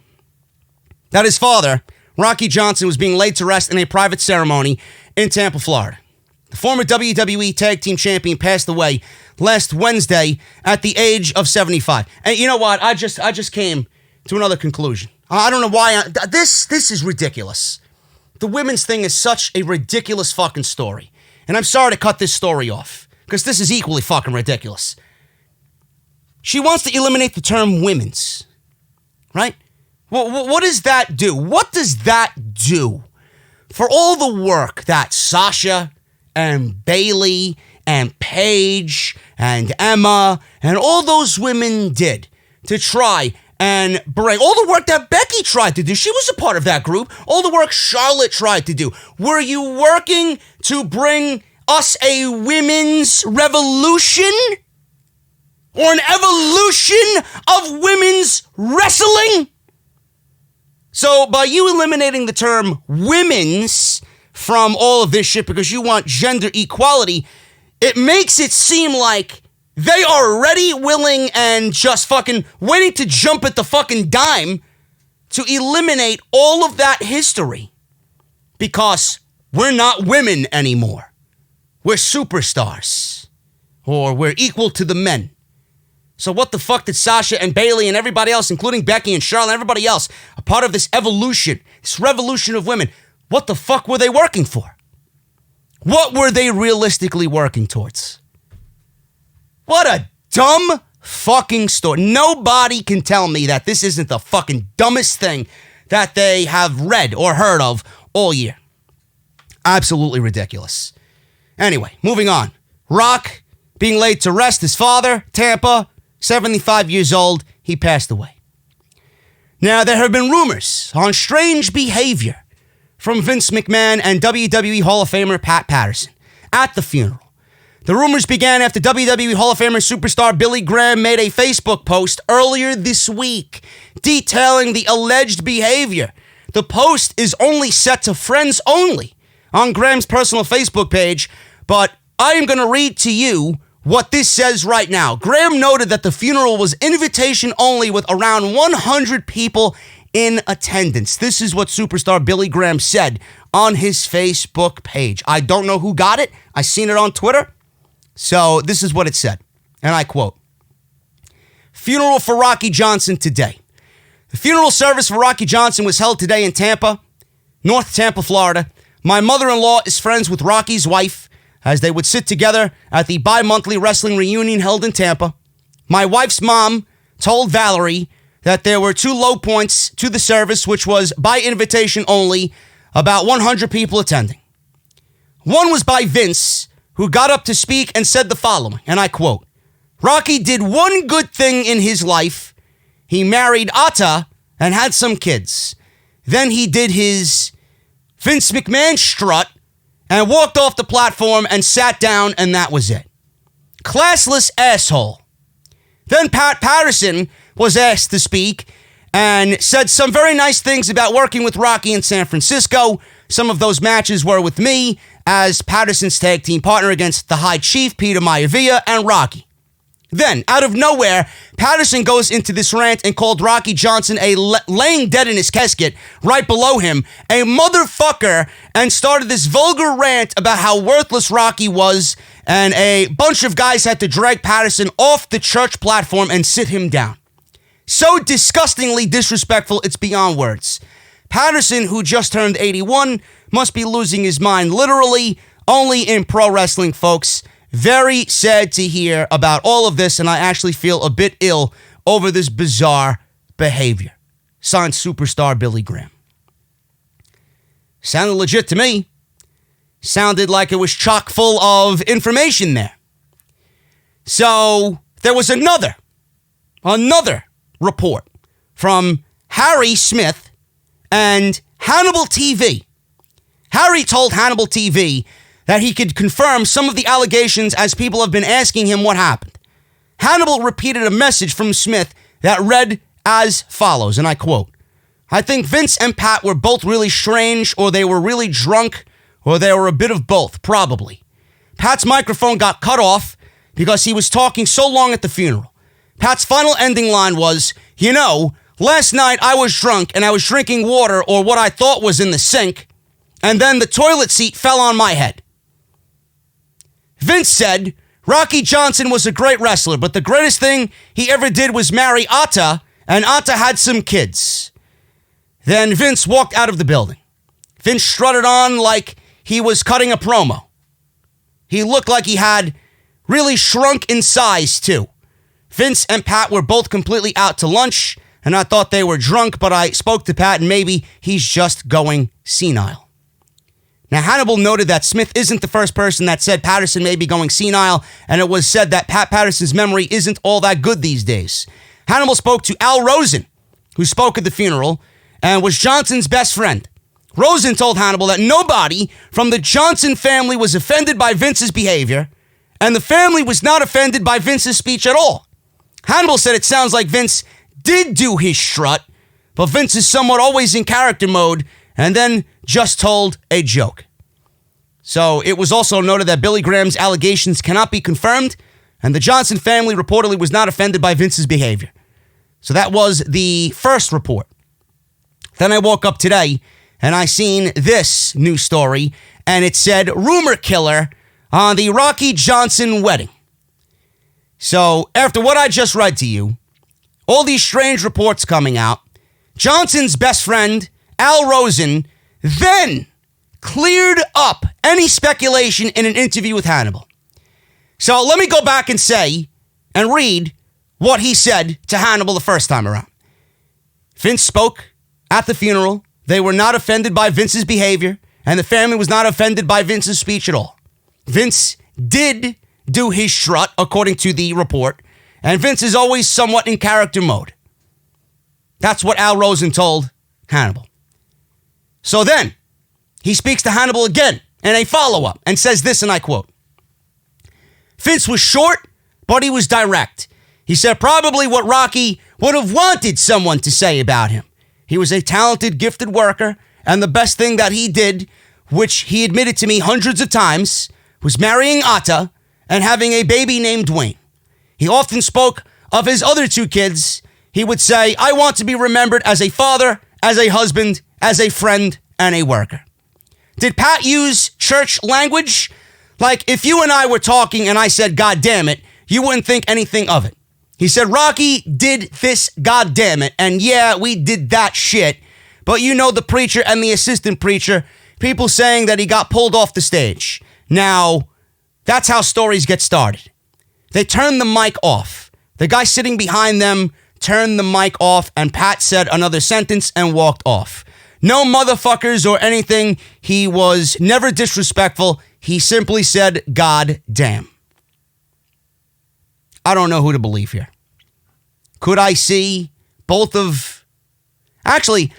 that his father, Rocky Johnson, was being laid to rest in a private ceremony in Tampa, Florida. The former WWE Tag Team Champion passed away last Wednesday at the age of 75. And you know what? I just came to another conclusion. I don't know why. This is ridiculous. The women's thing is such a ridiculous fucking story. And I'm sorry to cut this story off, because this is equally fucking ridiculous. She wants to eliminate the term women's, right? Well, what does that do? What does that do for all the work that Sasha and Bayley and Paige and Emma and all those women did to try and bring all the work that Becky tried to do? She was a part of that group. All the work Charlotte tried to do. Were you working to bring us a women's revolution? Or an evolution of women's wrestling? So by you eliminating the term women's from all of this shit because you want gender equality, it makes it seem like they are ready, willing, and just fucking waiting to jump at the fucking dime to eliminate all of that history. Because we're not women anymore. We're superstars. Or we're equal to the men. So what the fuck did Sasha and Bayley and everybody else, including Becky and Charlotte and everybody else, a part of this evolution, this revolution of women, what the fuck were they working for? What were they realistically working towards? What a dumb fucking story. Nobody can tell me that this isn't the fucking dumbest thing that they have read or heard of all year. Absolutely ridiculous. Anyway, moving on. Rock being laid to rest. His father, Tampa, 75 years old, he passed away. Now, there have been rumors on strange behavior from Vince McMahon and WWE Hall of Famer Pat Patterson at the funeral. The rumors began after WWE Hall of Famer superstar Billy Graham made a Facebook post earlier this week detailing the alleged behavior. The post is only set to friends only on Graham's personal Facebook page, but I am going to read to you what this says right now. Graham noted that the funeral was invitation only with around 100 people in attendance. This is what superstar Billy Graham said on his Facebook page. I don't know who got it. I seen it on Twitter. So this is what it said. And I quote, "Funeral for Rocky Johnson today. The funeral service for Rocky Johnson was held today in Tampa, North Tampa, Florida. My mother-in-law is friends with Rocky's wife as they would sit together at the bi-monthly wrestling reunion held in Tampa. My wife's mom told Valerie that there were two low points to the service, which was by invitation only, about 100 people attending. One was by Vince, who got up to speak and said the following, and I quote, Rocky did one good thing in his life. He married Atta and had some kids. Then he did his Vince McMahon strut and walked off the platform and sat down, and that was it. Classless asshole. Then Pat Patterson was asked to speak and said some very nice things about working with Rocky in San Francisco. Some of those matches were with me as Patterson's tag team partner against the High Chief, Peter Maivia, and Rocky. Then, out of nowhere, Patterson goes into this rant and called Rocky Johnson laying dead in his casket right below him, a motherfucker, and started this vulgar rant about how worthless Rocky was, and a bunch of guys had to drag Patterson off the church platform and sit him down. So disgustingly disrespectful, it's beyond words. Patterson, who just turned 81, must be losing his mind literally, only in pro wrestling, folks. Very sad to hear about all of this, and I actually feel a bit ill over this bizarre behavior. Signed, superstar Billy Graham. Sounded legit to me. Sounded like it was chock full of information there. So there was another report from Harry Smith and Hannibal TV. Harry told Hannibal TV that he could confirm some of the allegations as people have been asking him what happened. Hannibal repeated a message from Smith that read as follows, and I quote, "I think Vince and Pat were both really strange, or they were really drunk, or they were a bit of both, probably. Pat's microphone got cut off because he was talking so long at the funeral. Pat's final ending line was, you know, last night I was drunk and I was drinking water or what I thought was in the sink, and then the toilet seat fell on my head." Vince said, "Rocky Johnson was a great wrestler, but the greatest thing he ever did was marry Atta, and Atta had some kids." Then Vince walked out of the building. Vince strutted on like he was cutting a promo. He looked like he had really shrunk in size, too. Vince and Pat were both completely out to lunch, and I thought they were drunk, but I spoke to Pat, and maybe he's just going senile. Now, Hannibal noted that Smith isn't the first person that said Patterson may be going senile, and it was said that Pat Patterson's memory isn't all that good these days. Hannibal spoke to Al Rosen, who spoke at the funeral, and was Johnson's best friend. Rosen told Hannibal that nobody from the Johnson family was offended by Vince's behavior, and the family was not offended by Vince's speech at all. Hannibal said it sounds like Vince did do his strut, but Vince is somewhat always in character mode, and then just told a joke. So it was also noted that Billy Graham's allegations cannot be confirmed, and the Johnson family reportedly was not offended by Vince's behavior. So that was the first report. Then I woke up today, and I seen this news story, and it said, rumor killer on the Rocky Johnson wedding. So after what I just read to you, all these strange reports coming out, Johnson's best friend, Al Rosen, then cleared up any speculation in an interview with Hannibal. So let me go back and say and read what he said to Hannibal the first time around. Vince spoke at the funeral. They were not offended by Vince's behavior, and the family was not offended by Vince's speech at all. Vince did do his strut, according to the report, and Vince is always somewhat in character mode. That's what Al Rosen told Hannibal. So then, he speaks to Hannibal again in a follow-up and says this, and I quote, "Vince was short, but he was direct. He said probably what Rocky would have wanted someone to say about him. He was a talented, gifted worker, and the best thing that he did, which he admitted to me hundreds of times, was marrying Atta and having a baby named Dwayne. He often spoke of his other two kids. He would say, I want to be remembered as a father, as a husband, as a friend, and a worker." Did Pat use church language? Like if you and I were talking and I said, God damn it, you wouldn't think anything of it. He said, Rocky did this, God damn it, and yeah, we did that shit. But you know the preacher and the assistant preacher, people saying that he got pulled off the stage. Now, that's how stories get started. They turned the mic off. The guy sitting behind them turned the mic off, and Pat said another sentence and walked off. No motherfuckers or anything. He was never disrespectful. He simply said, God damn. I don't know who to believe here. Could I see both of... Actually,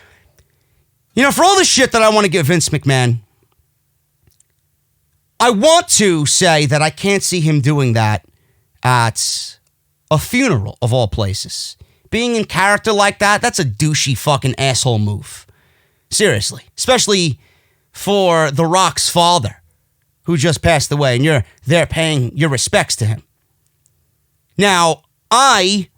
you know, for all the shit that I want to give Vince McMahon, I want to say that I can't see him doing that at a funeral, of all places. Being in character like that, that's a douchey fucking asshole move. Seriously. Especially for The Rock's father, who just passed away, and you're there paying your respects to him. Now, I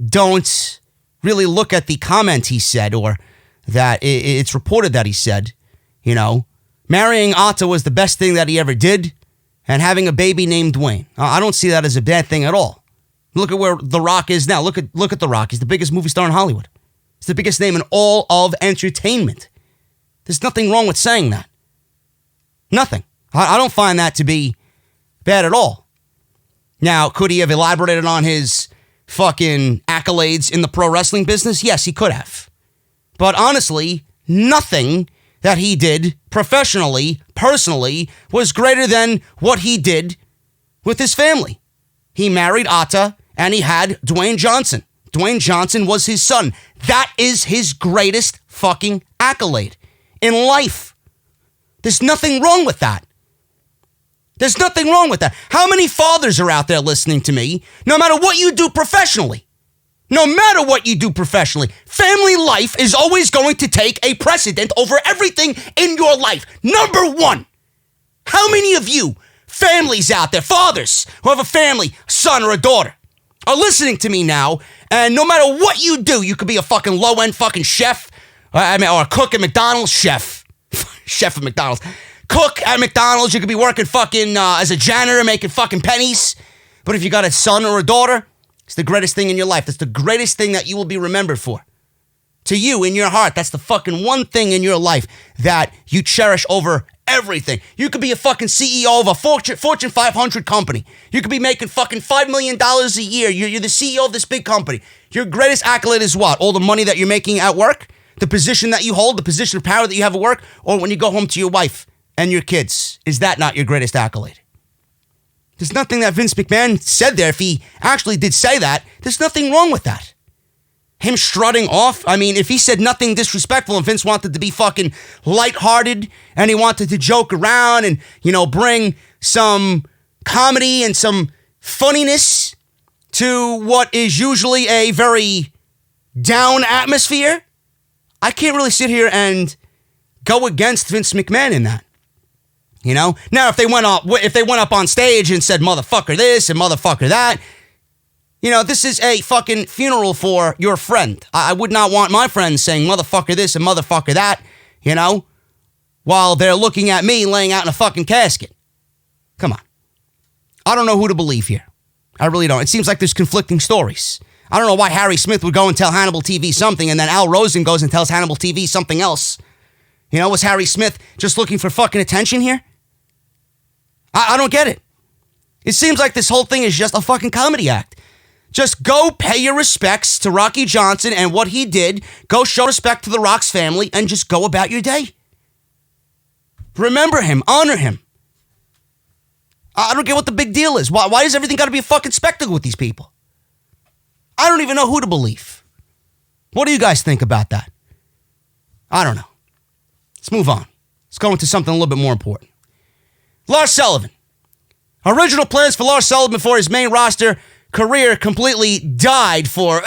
don't really look at the comment he said, or that it's reported that he said, you know, marrying Atta was the best thing that he ever did, and having a baby named Dwayne. I don't see that as a bad thing at all. Look at where The Rock is now. Look at The Rock. He's the biggest movie star in Hollywood. He's the biggest name in all of entertainment. There's nothing wrong with saying that. Nothing. I don't find that to be bad at all. Now, could he have elaborated on his fucking accolades in the pro wrestling business? Yes, he could have. But honestly, nothing that he did professionally, personally, was greater than what he did with his family. He married Atta, and he had Dwayne Johnson. Dwayne Johnson was his son. That is his greatest fucking accolade in life. There's nothing wrong with that. There's nothing wrong with that. How many fathers are out there listening to me? No matter what you do professionally, family life is always going to take a precedent over everything in your life. Number one, how many of you families out there, fathers who have a family, a son or a daughter, are listening to me now, and no matter what you do, you could be a fucking low-end fucking chef, or a cook at McDonald's, chef at McDonald's, cook at McDonald's, you could be working fucking as a janitor, making fucking pennies, but if you got a son or a daughter, it's the greatest thing in your life. That's the greatest thing that you will be remembered for. To you, in your heart, that's the fucking one thing in your life that you cherish over everything. You could be a fucking CEO of a Fortune 500 company. You could be making fucking $5 million a year. You're the CEO of this big company. Your greatest accolade is what? All the money that you're making at work? The position that you hold? The position of power that you have at work? Or when you go home to your wife and your kids? Is that not your greatest accolade? There's nothing that Vince McMahon said there. If he actually did say that, there's nothing wrong with that. Him strutting off, I mean, if he said nothing disrespectful and Vince wanted to be fucking lighthearted and he wanted to joke around and, bring some comedy and some funniness to what is usually a very down atmosphere, I can't really sit here and go against Vince McMahon in that. Now, if they went up on stage and said motherfucker this and motherfucker that, this is a fucking funeral for your friend. I would not want my friends saying motherfucker this and motherfucker that, while they're looking at me laying out in a fucking casket. Come on. I don't know who to believe here. I really don't. It seems like there's conflicting stories. I don't know why Harry Smith would go and tell Hannibal TV something and then Al Rosen goes and tells Hannibal TV something else. Was Harry Smith just looking for fucking attention here? I don't get it. It seems like this whole thing is just a fucking comedy act. Just go pay your respects to Rocky Johnson and what he did. Go show respect to the Rock's family and just go about your day. Remember him. Honor him. I don't get what the big deal is. Why does everything got to be a fucking spectacle with these people? I don't even know who to believe. What do you guys think about that? I don't know. Let's move on. Let's go into something a little bit more important. Lars Sullivan. Original plans for Lars Sullivan for his main roster career completely died for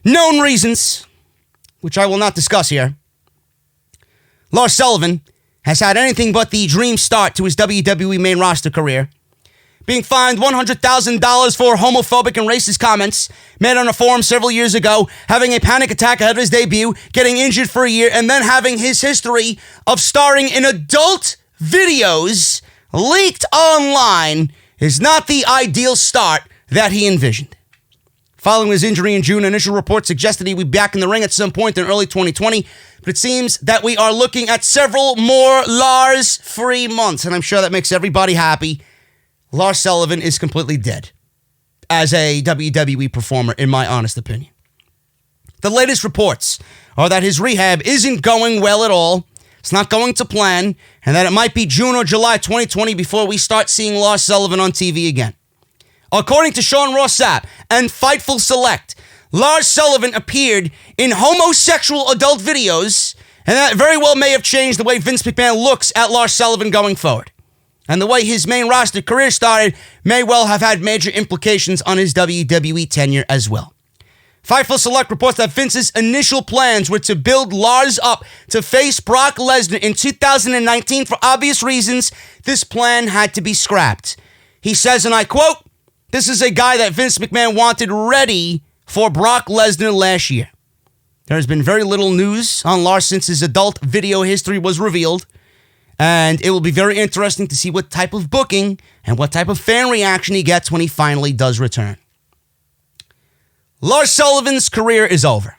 known reasons, which I will not discuss here. Lars Sullivan has had anything but the dream start to his WWE main roster career, being fined $100,000 for homophobic and racist comments made on a forum several years ago, having a panic attack ahead of his debut, getting injured for a year, and then having his history of starring in adult videos leaked online is not the ideal start that he envisioned. Following his injury in June, initial reports suggested he would be back in the ring at some point in early 2020, but it seems that we are looking at several more Lars-free months, and I'm sure that makes everybody happy. Lars Sullivan is completely dead as a WWE performer, in my honest opinion. The latest reports are that his rehab isn't going well at all. It's not going to plan, and that it might be June or July 2020 before we start seeing Lars Sullivan on TV again. According to Sean Ross Sapp and Fightful Select, Lars Sullivan appeared in homosexual adult videos, and that very well may have changed the way Vince McMahon looks at Lars Sullivan going forward. And the way his main roster career started may well have had major implications on his WWE tenure as well. Fightful Select reports that Vince's initial plans were to build Lars up to face Brock Lesnar in 2019. For obvious reasons, this plan had to be scrapped. He says, and I quote, "This is a guy that Vince McMahon wanted ready for Brock Lesnar last year." There has been very little news on Lars since his adult video history was revealed. And it will be very interesting to see what type of booking and what type of fan reaction he gets when he finally does return. Lars Sullivan's career is over.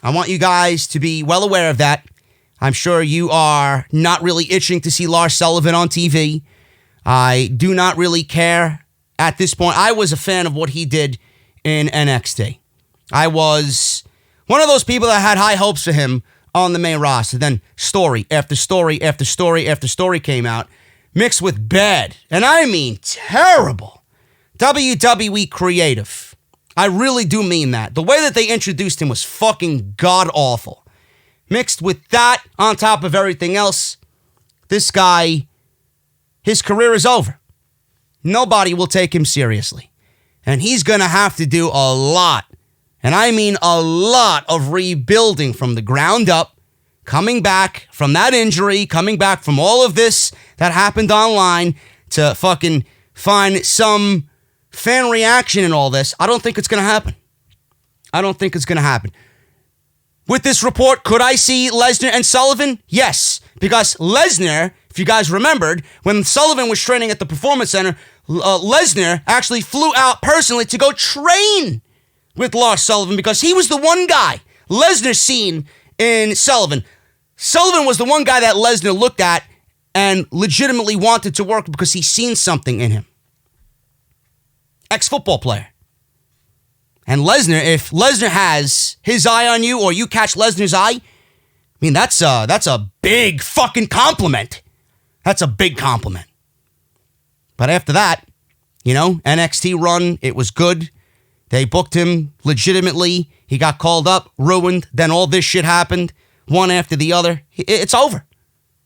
I want you guys to be well aware of that. I'm sure you are not really itching to see Lars Sullivan on TV. I do not really care at this point. I was a fan of what he did in NXT. I was One of those people that had high hopes for him on the main roster. Then story after story after story after story came out, mixed with bad, and I mean terrible, WWE creative. I really do mean that. The way that they introduced him was fucking god-awful. Mixed with that, on top of everything else, this guy, his career is over. Nobody will take him seriously. And he's going to have to do a lot, and I mean a lot, of rebuilding from the ground up, coming back from that injury, coming back from all of this that happened online to fucking find some fan reaction and all this. I don't think it's going to happen. I don't think it's going to happen. With this report, could I see Lesnar and Sullivan? Yes, because Lesnar, if you guys remembered, when Sullivan was training at the Performance Center, Lesnar actually flew out personally to go train with Lars Sullivan because he was the one guy Lesnar seen in Sullivan. Sullivan was the one guy that Lesnar looked at and legitimately wanted to work because he seen something in him. Ex-football player. And Lesnar, if Lesnar has his eye on you or you catch Lesnar's eye, I mean, that's a big fucking compliment. That's a big compliment. But after that, NXT run, it was good. They booked him legitimately. He got called up, ruined. Then all this shit happened, one after the other. It's over.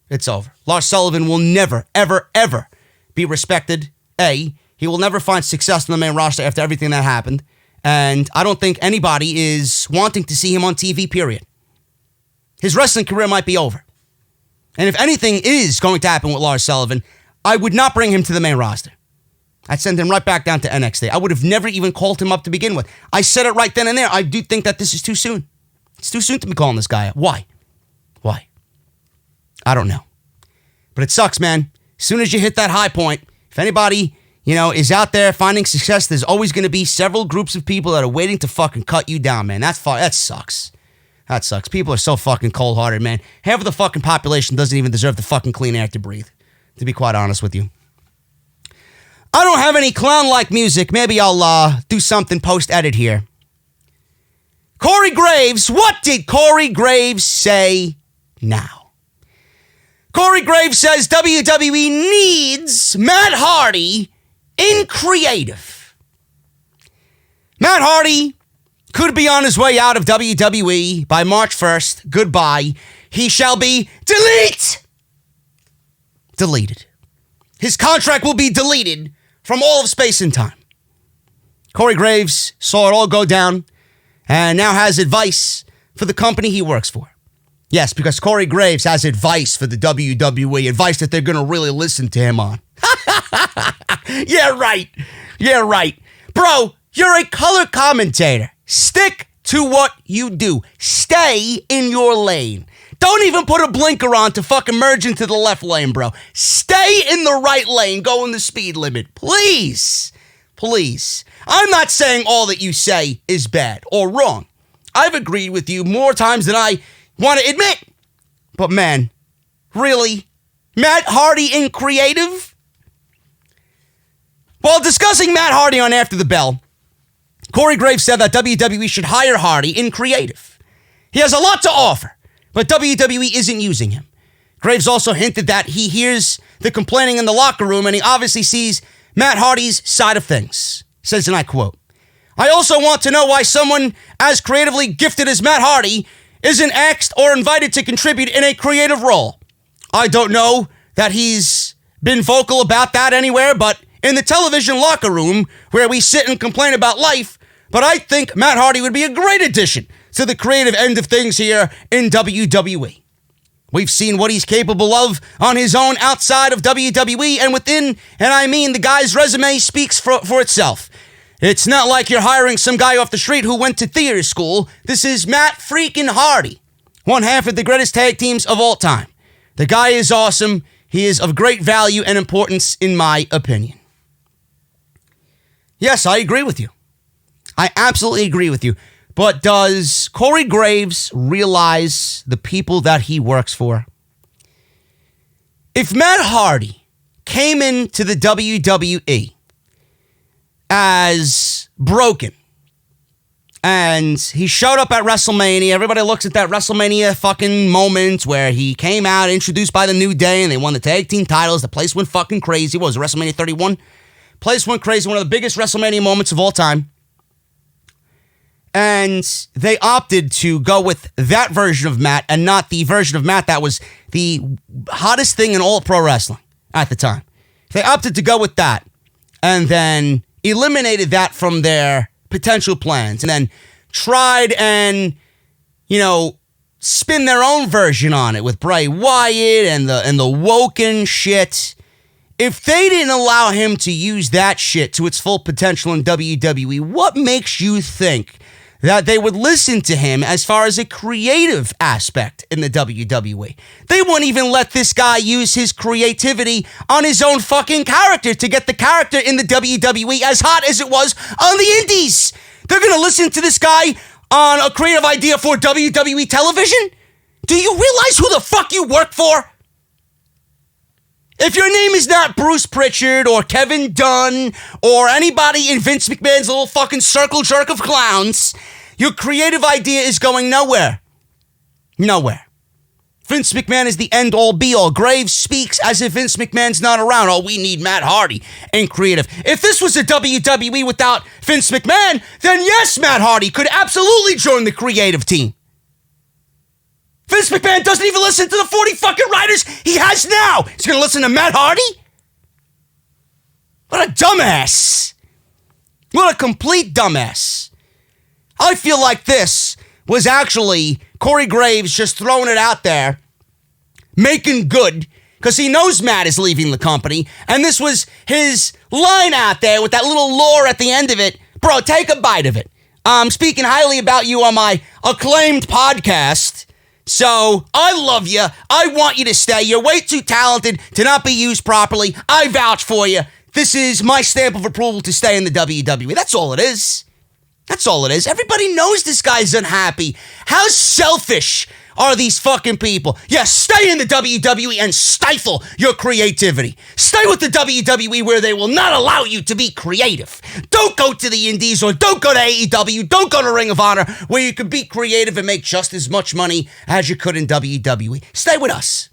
It's over. Lars Sullivan will never, ever, ever be respected. He will never find success in the main roster after everything that happened. And I don't think anybody is wanting to see him on TV, period. His wrestling career might be over. And if anything is going to happen with Lars Sullivan, I would not bring him to the main roster. I'd send him right back down to NXT. I would have never even called him up to begin with. I said it right then and there. I do think that this is too soon. It's too soon to be calling this guy up. Why? I don't know. But it sucks, man. As soon as you hit that high point, if anybody, is out there finding success, there's always going to be several groups of people that are waiting to fucking cut you down, man. That sucks. That sucks. People are so fucking cold-hearted, man. Half of the fucking population doesn't even deserve the fucking clean air to breathe, to be quite honest with you. I don't have any clown-like music. Maybe I'll do something post-edit here. Corey Graves. What did Corey Graves say now? Corey Graves says WWE needs Matt Hardy in creative. Matt Hardy could be on his way out of WWE by March 1st. Goodbye. He shall be deleted. His contract will be deleted from all of space and time. Corey Graves saw it all go down and now has advice for the company he works for. Yes, because Corey Graves has advice for the WWE, advice that they're going to really listen to him on. Yeah, right. Bro, you're a color commentator. Stick to what you do. Stay in your lane. Don't even put a blinker on to fucking merge into the left lane, bro. Stay in the right lane. Go in the speed limit. Please. I'm not saying all that you say is bad or wrong. I've agreed with you more times than I want to admit. But man, really? Matt Hardy in creative? While discussing Matt Hardy on After the Bell, Corey Graves said that WWE should hire Hardy in creative. He has a lot to offer, but WWE isn't using him. Graves also hinted that he hears the complaining in the locker room and he obviously sees Matt Hardy's side of things. Says, and I quote, "I also want to know why someone as creatively gifted as Matt Hardy isn't asked or invited to contribute in a creative role. I don't know that he's been vocal about that anywhere, but in the television locker room where we sit and complain about life, but I think Matt Hardy would be a great addition to the creative end of things here in WWE. We've seen what he's capable of on his own outside of WWE and within, and I mean the guy's resume speaks for itself. It's not like you're hiring some guy off the street who went to theater school. This is Matt freaking Hardy, one half of the greatest tag teams of all time. The guy is awesome. He is of great value and importance in my opinion." Yes, I agree with you. I absolutely agree with you. But does Corey Graves realize the people that he works for? If Matt Hardy came into the WWE as broken, And he showed up at WrestleMania. Everybody looks at that WrestleMania fucking moment where he came out, introduced by the New Day, and they won the tag team titles. The place went fucking crazy. What was it, WrestleMania 31? Place went crazy. One of the biggest WrestleMania moments of all time. And they opted to go with that version of Matt and not the version of Matt that was the hottest thing in all pro wrestling at the time. They opted to go with that and then eliminated that from their potential plans and then tried and, spin their own version on it with Bray Wyatt and the Woken shit. If they didn't allow him to use that shit to its full potential in WWE, what makes you think that they would listen to him as far as a creative aspect in the WWE? They wouldn't even let this guy use his creativity on his own fucking character to get the character in the WWE as hot as it was on the indies. They're going to listen to this guy on a creative idea for WWE television? Do you realize who the fuck you work for? If your name is not Bruce Pritchard or Kevin Dunn or anybody in Vince McMahon's little fucking circle jerk of clowns, your creative idea is going nowhere. Nowhere. Vince McMahon is the end-all be-all. Graves speaks as if Vince McMahon's not around. Oh, we need Matt Hardy and creative. If this was a WWE without Vince McMahon, then yes, Matt Hardy could absolutely join the creative team. Vince McMahon doesn't even listen to the 40 fucking writers he has now. He's going to listen to Matt Hardy? What a dumbass. What a complete dumbass. I feel like this was actually Corey Graves just throwing it out there, making good, because he knows Matt is leaving the company, and this was his line out there with that little lore at the end of it. Bro, take a bite of it. I'm speaking highly about you on my acclaimed podcast. So, I love you. I want you to stay. You're way too talented to not be used properly. I vouch for you. This is my stamp of approval to stay in the WWE. That's all it is. That's all it is. Everybody knows this guy's unhappy. How selfish are these fucking people? Yeah, stay in the WWE and stifle your creativity. Stay with the WWE where they will not allow you to be creative. Don't go to the Indies or don't go to AEW. Don't go to Ring of Honor where you can be creative and make just as much money as you could in WWE. Stay with us.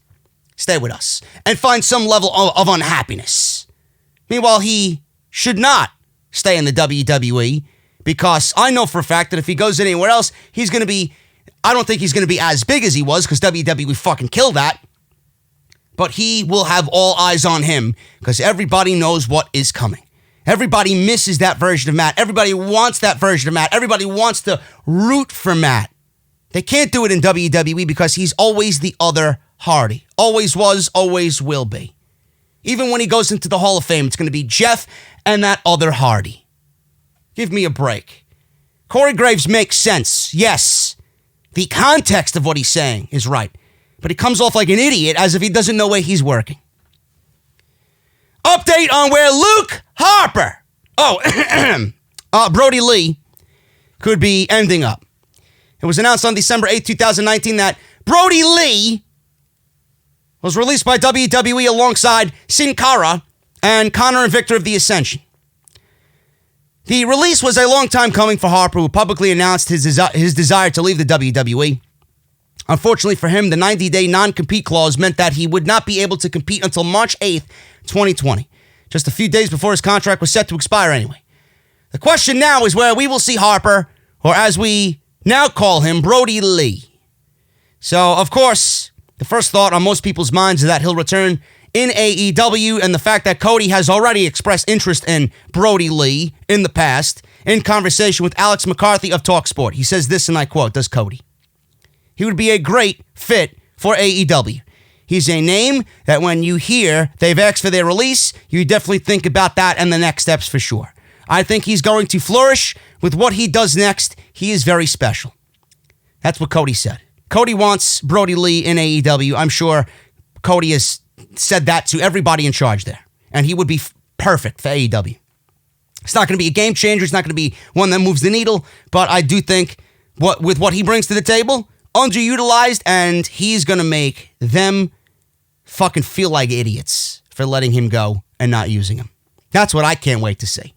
Stay with us. And find some level of unhappiness. Meanwhile, he should not stay in the WWE because I know for a fact that if he goes anywhere else, he's going to be... I don't think he's going to be as big as he was because WWE fucking killed that. But he will have all eyes on him because everybody knows what is coming. Everybody misses that version of Matt. Everybody wants that version of Matt. Everybody wants to root for Matt. They can't do it in WWE because he's always the other Hardy. Always was, always will be. Even when he goes into the Hall of Fame, it's going to be Jeff and that other Hardy. Give me a break. Corey Graves makes sense, yes. The context of what he's saying is right. But he comes off like an idiot as if he doesn't know where he's working. Update on where Luke Harper, Brody Lee, could be ending up. It was announced on December 8, 2019 that Brody Lee was released by WWE alongside Sin Cara and Connor and Victor of the Ascension. The release was a long time coming for Harper, who publicly announced his desire to leave the WWE. Unfortunately for him, the 90-day non-compete clause meant that he would not be able to compete until March 8th, 2020, just a few days before his contract was set to expire anyway. The question now is where we will see Harper, or as we now call him, Brody Lee. So, of course, the first thought on most people's minds is that he'll return in AEW, and the fact that Cody has already expressed interest in Brody Lee in the past, in conversation with Alex McCarthy of TalkSport. He says this, and I quote, does Cody. He would be a great fit for AEW. He's a name that when you hear they've asked for their release, you definitely think about that and the next steps for sure. I think he's going to flourish with what he does next. He is very special. That's what Cody said. Cody wants Brody Lee in AEW. I'm sure Cody has said that to everybody in charge there. And he would be perfect for AEW. It's not going to be a game changer. It's not going to be one that moves the needle. But I do think with what he brings to the table, underutilized, and he's going to make them fucking feel like idiots for letting him go and not using him. That's what I can't wait to see.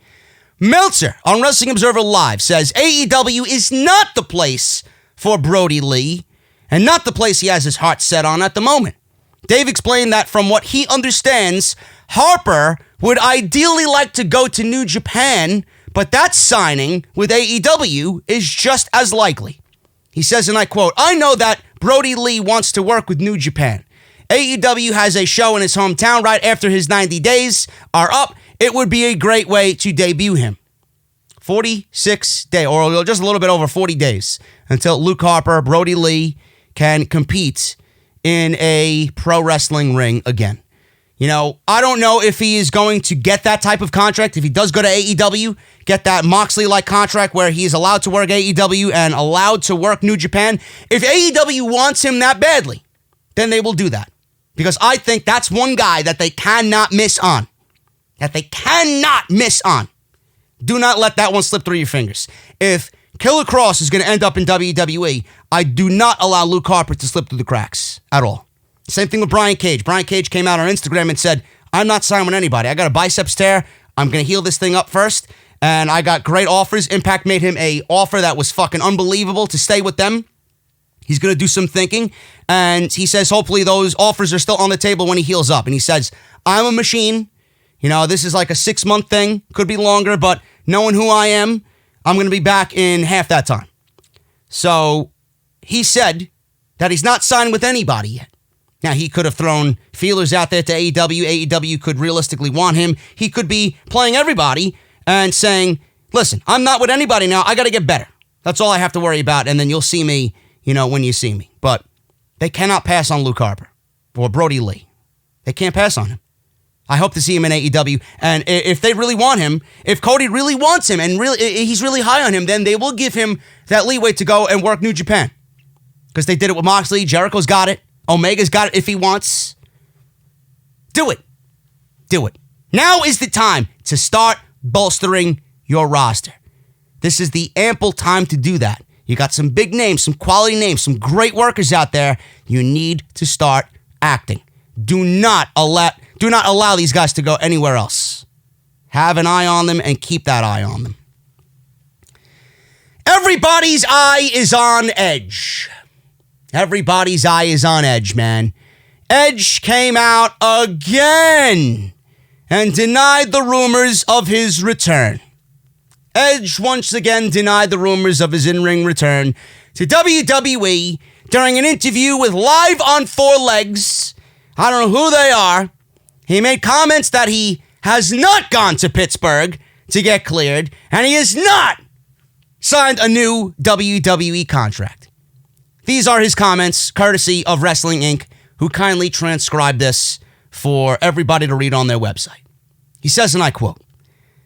Meltzer on Wrestling Observer Live says AEW is not the place for Brody Lee and not the place he has his heart set on at the moment. Dave explained that from what he understands, Harper would ideally like to go to New Japan, but that signing with AEW is just as likely. He says, and I quote, "I know that Brody Lee wants to work with New Japan. AEW has a show in his hometown right after his 90 days are up. It would be a great way to debut him." 46 days, or just a little bit over 40 days, until Luke Harper, Brody Lee can compete in a pro wrestling ring again. You know, I don't know if he is going to get that type of contract. If he does go to AEW, get that Moxley-like contract where he is allowed to work AEW and allowed to work New Japan. If AEW wants him that badly, then they will do that. Because I think that's one guy that they cannot miss on. That they cannot miss on. Do not let that one slip through your fingers. If Killer Kross is going to end up in WWE, I do not allow Luke Harper to slip through the cracks at all. Same thing with Brian Cage. Brian Cage came out on Instagram and said, "I'm not signing with anybody. I got a biceps tear. I'm going to heal this thing up first. And I got great offers. Impact made him a offer that was fucking unbelievable to stay with them. He's going to do some thinking. And he says, hopefully those offers are still on the table when he heals up. And he says, I'm a machine. You know, this is like a 6-month thing. Could be longer, but knowing who I am, I'm going to be back in half that time." So he said that he's not signed with anybody yet. Now, he could have thrown feelers out there to AEW. AEW could realistically want him. He could be playing everybody and saying, listen, I'm not with anybody now. I got to get better. That's all I have to worry about. And then you'll see me, when you see me. But they cannot pass on Luke Harper or Brody Lee. They can't pass on him. I hope to see him in AEW. And if they really want him, if Cody really wants him and he's really high on him, then they will give him that leeway to go and work New Japan. Because they did it with Moxley. Jericho's got it. Omega's got it if he wants. Do it. Do it. Now is the time to start bolstering your roster. This is the ample time to do that. You got some big names, some quality names, some great workers out there. You need to start acting. Do not allow these guys to go anywhere else. Have an eye on them and keep that eye on them. Everybody's eye is on Edge. Everybody's eye is on Edge, man. Edge came out again and denied the rumors of his return. Edge once again denied the rumors of his in-ring return to WWE during an interview with Live on 4 Legs. I don't know who they are. He made comments that he has not gone to Pittsburgh to get cleared, and he has not signed a new WWE contract. These are his comments, courtesy of Wrestling Inc., who kindly transcribed this for everybody to read on their website. He says, and I quote,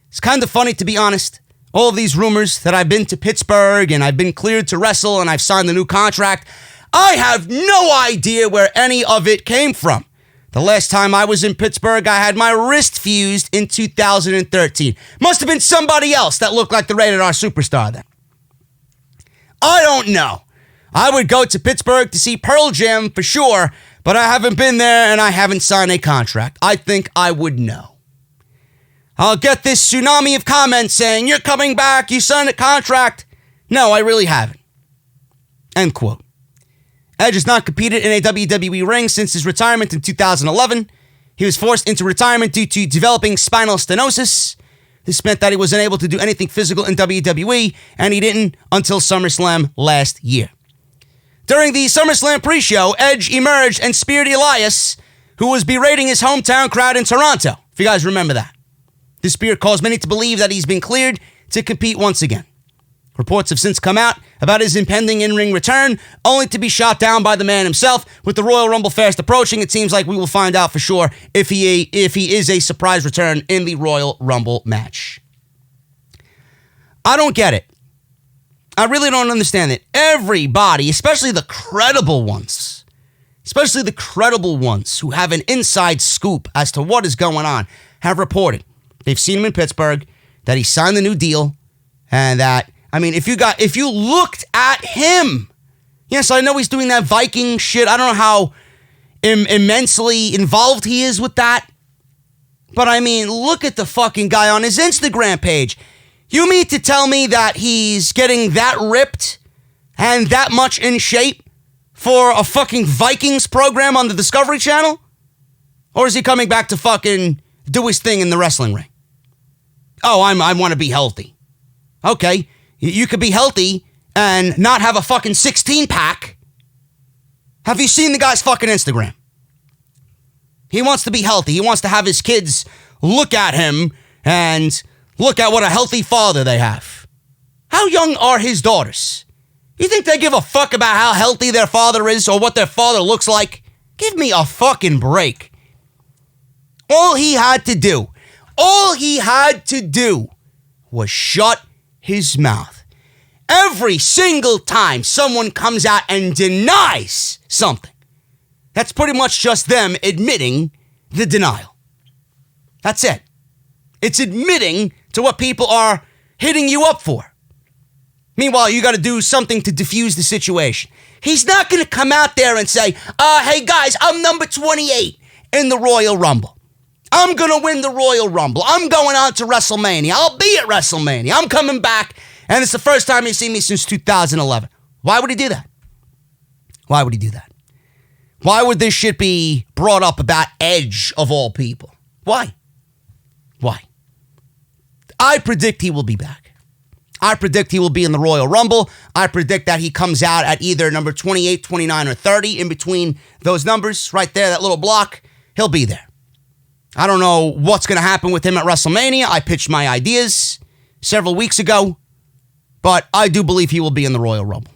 "It's kind of funny, to be honest. All of these rumors that I've been to Pittsburgh and I've been cleared to wrestle and I've signed the new contract, I have no idea where any of it came from. The last time I was in Pittsburgh, I had my wrist fused in 2013. Must have been somebody else that looked like the Rated R superstar then. I don't know. I would go to Pittsburgh to see Pearl Jam for sure, but I haven't been there and I haven't signed a contract. I think I would know. I'll get this tsunami of comments saying, you're coming back, you signed a contract. No, I really haven't." End quote. Edge has not competed in a WWE ring since his retirement in 2011. He was forced into retirement due to developing spinal stenosis. This meant that he was unable to do anything physical in WWE, and he didn't until SummerSlam last year. During the SummerSlam pre-show, Edge emerged and speared Elias, who was berating his hometown crowd in Toronto, if you guys remember that. This spear caused many to believe that he's been cleared to compete once again. Reports have since come out about his impending in-ring return, only to be shot down by the man himself. With the Royal Rumble fast approaching, it seems like we will find out for sure if he is a surprise return in the Royal Rumble match. I don't get it. I really don't understand it. Everybody, especially the credible ones who have an inside scoop as to what is going on, have reported they've seen him in Pittsburgh, that he signed the new deal, and that, I mean, if you looked at him, yes, I know he's doing that Viking shit. I don't know how immensely involved he is with that, but I mean, look at the fucking guy on his Instagram page. You mean to tell me that he's getting that ripped and that much in shape for a fucking Vikings program on the Discovery Channel? Or is he coming back to fucking do his thing in the wrestling ring? Oh, I want to be healthy. Okay, you could be healthy and not have a fucking 16-pack. Have you seen the guy's fucking Instagram? He wants to be healthy. He wants to have his kids look at him and look at what a healthy father they have. How young are his daughters? You think they give a fuck about how healthy their father is or what their father looks like? Give me a fucking break. All he had to do was shut his mouth. Every single time someone comes out and denies something, that's pretty much just them admitting the denial. That's it. It's admitting to what people are hitting you up for. Meanwhile, you got to do something to diffuse the situation. He's not going to come out there and say, hey guys, I'm number 28 in the Royal Rumble. I'm going to win the Royal Rumble. I'm going on to WrestleMania. I'll be at WrestleMania. I'm coming back, and it's the first time you see me since 2011. Why would he do that? Why would he do that? Why would this shit be brought up about Edge of all people? Why? Why? I predict he will be back. I predict he will be in the Royal Rumble. I predict that he comes out at either number 28, 29, or 30. In between those numbers, right there, that little block, he'll be there. I don't know what's going to happen with him at WrestleMania. I pitched my ideas several weeks ago, but I do believe he will be in the Royal Rumble.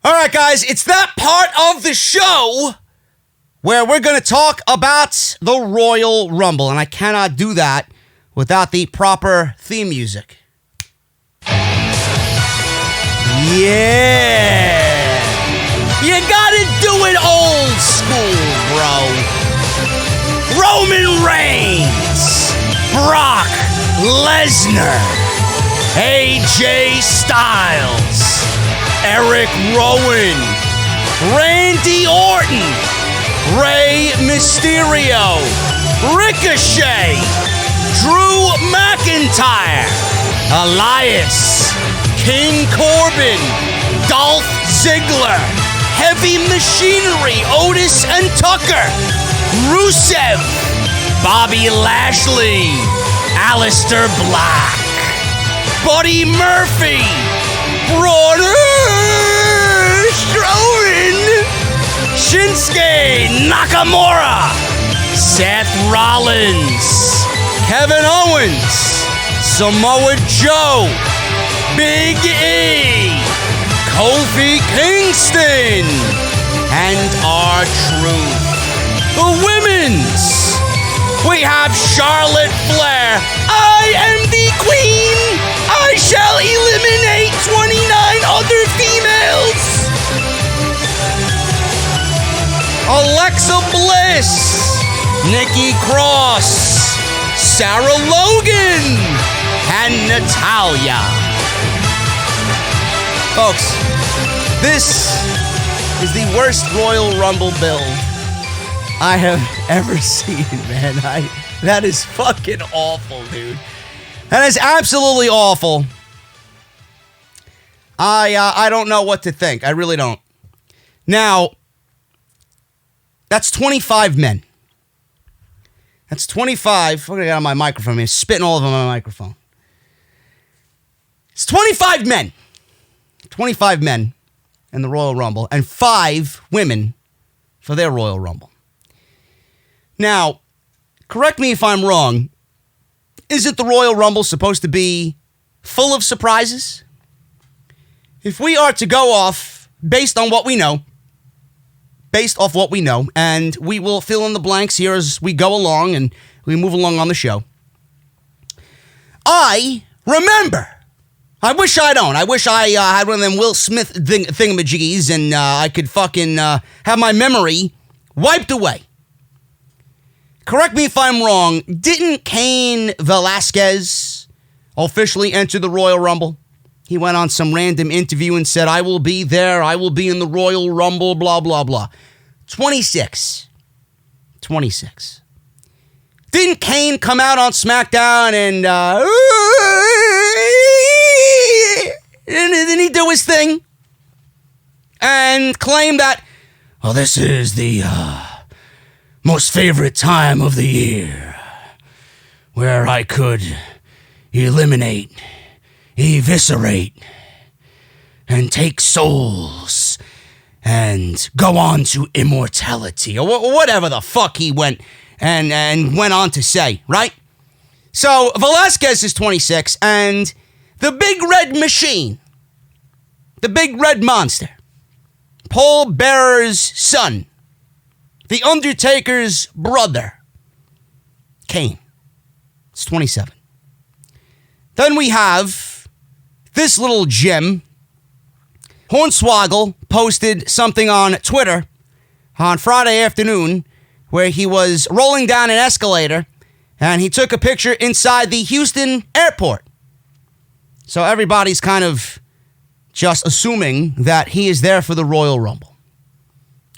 All right, guys, it's that part of the show where we're going to talk about the Royal Rumble, and I cannot do that without the proper theme music. Yeah! You gotta do it old school, bro. Roman Reigns, Brock Lesnar, AJ Styles, Eric Rowan, Randy Orton, Rey Mysterio, Ricochet, Drew McIntyre, Elias, King Corbin, Dolph Ziggler, Heavy Machinery, Otis and Tucker, Rusev, Bobby Lashley, Aleister Black, Buddy Murphy, Braun Strowman, Shinsuke Nakamura, Seth Rollins, Kevin Owens, Samoa Joe, Big E, Kofi Kingston, and R-Truth. The women's, we have Charlotte Flair. I am the queen. I shall eliminate 29 other females. Alexa Bliss, Nikki Cross, Sarah Logan, and Natalya. Folks, this is the worst Royal Rumble build I have ever seen, man. That is fucking awful, dude. That is absolutely awful. I don't know what to think. I really don't. Now, that's 25 men. That's 25. I'm going to get on my microphone. I'm spitting all of them on my microphone. It's 25 men. 25 men in the Royal Rumble and 5 women for their Royal Rumble. Now, correct me if I'm wrong. Isn't the Royal Rumble supposed to be full of surprises? If we are to go off based on what we know, and we will fill in the blanks here as we go along and we move along on the show. I remember. I wish I don't. I wish I had one of them Will Smith thingamajiggies and I could fucking have my memory wiped away. Correct me if I'm wrong. Didn't Cain Velasquez officially enter the Royal Rumble? He went on some random interview and said, I will be there. I will be in the Royal Rumble, blah, blah, blah. 26. Didn't Kane come out on SmackDown and didn't he do his thing and claim that, oh, this is the most favorite time of the year where I could eliminate, eviscerate, and take souls and go on to immortality, or whatever the fuck he went on to say, right? So Velasquez is 26, and the Big Red Machine, the Big Red Monster, Paul Bearer's son, The Undertaker's brother, Kane, is 27. Then we have this little gem. Hornswoggle posted something on Twitter on Friday afternoon where he was rolling down an escalator and he took a picture inside the Houston airport. So everybody's kind of just assuming that he is there for the Royal Rumble.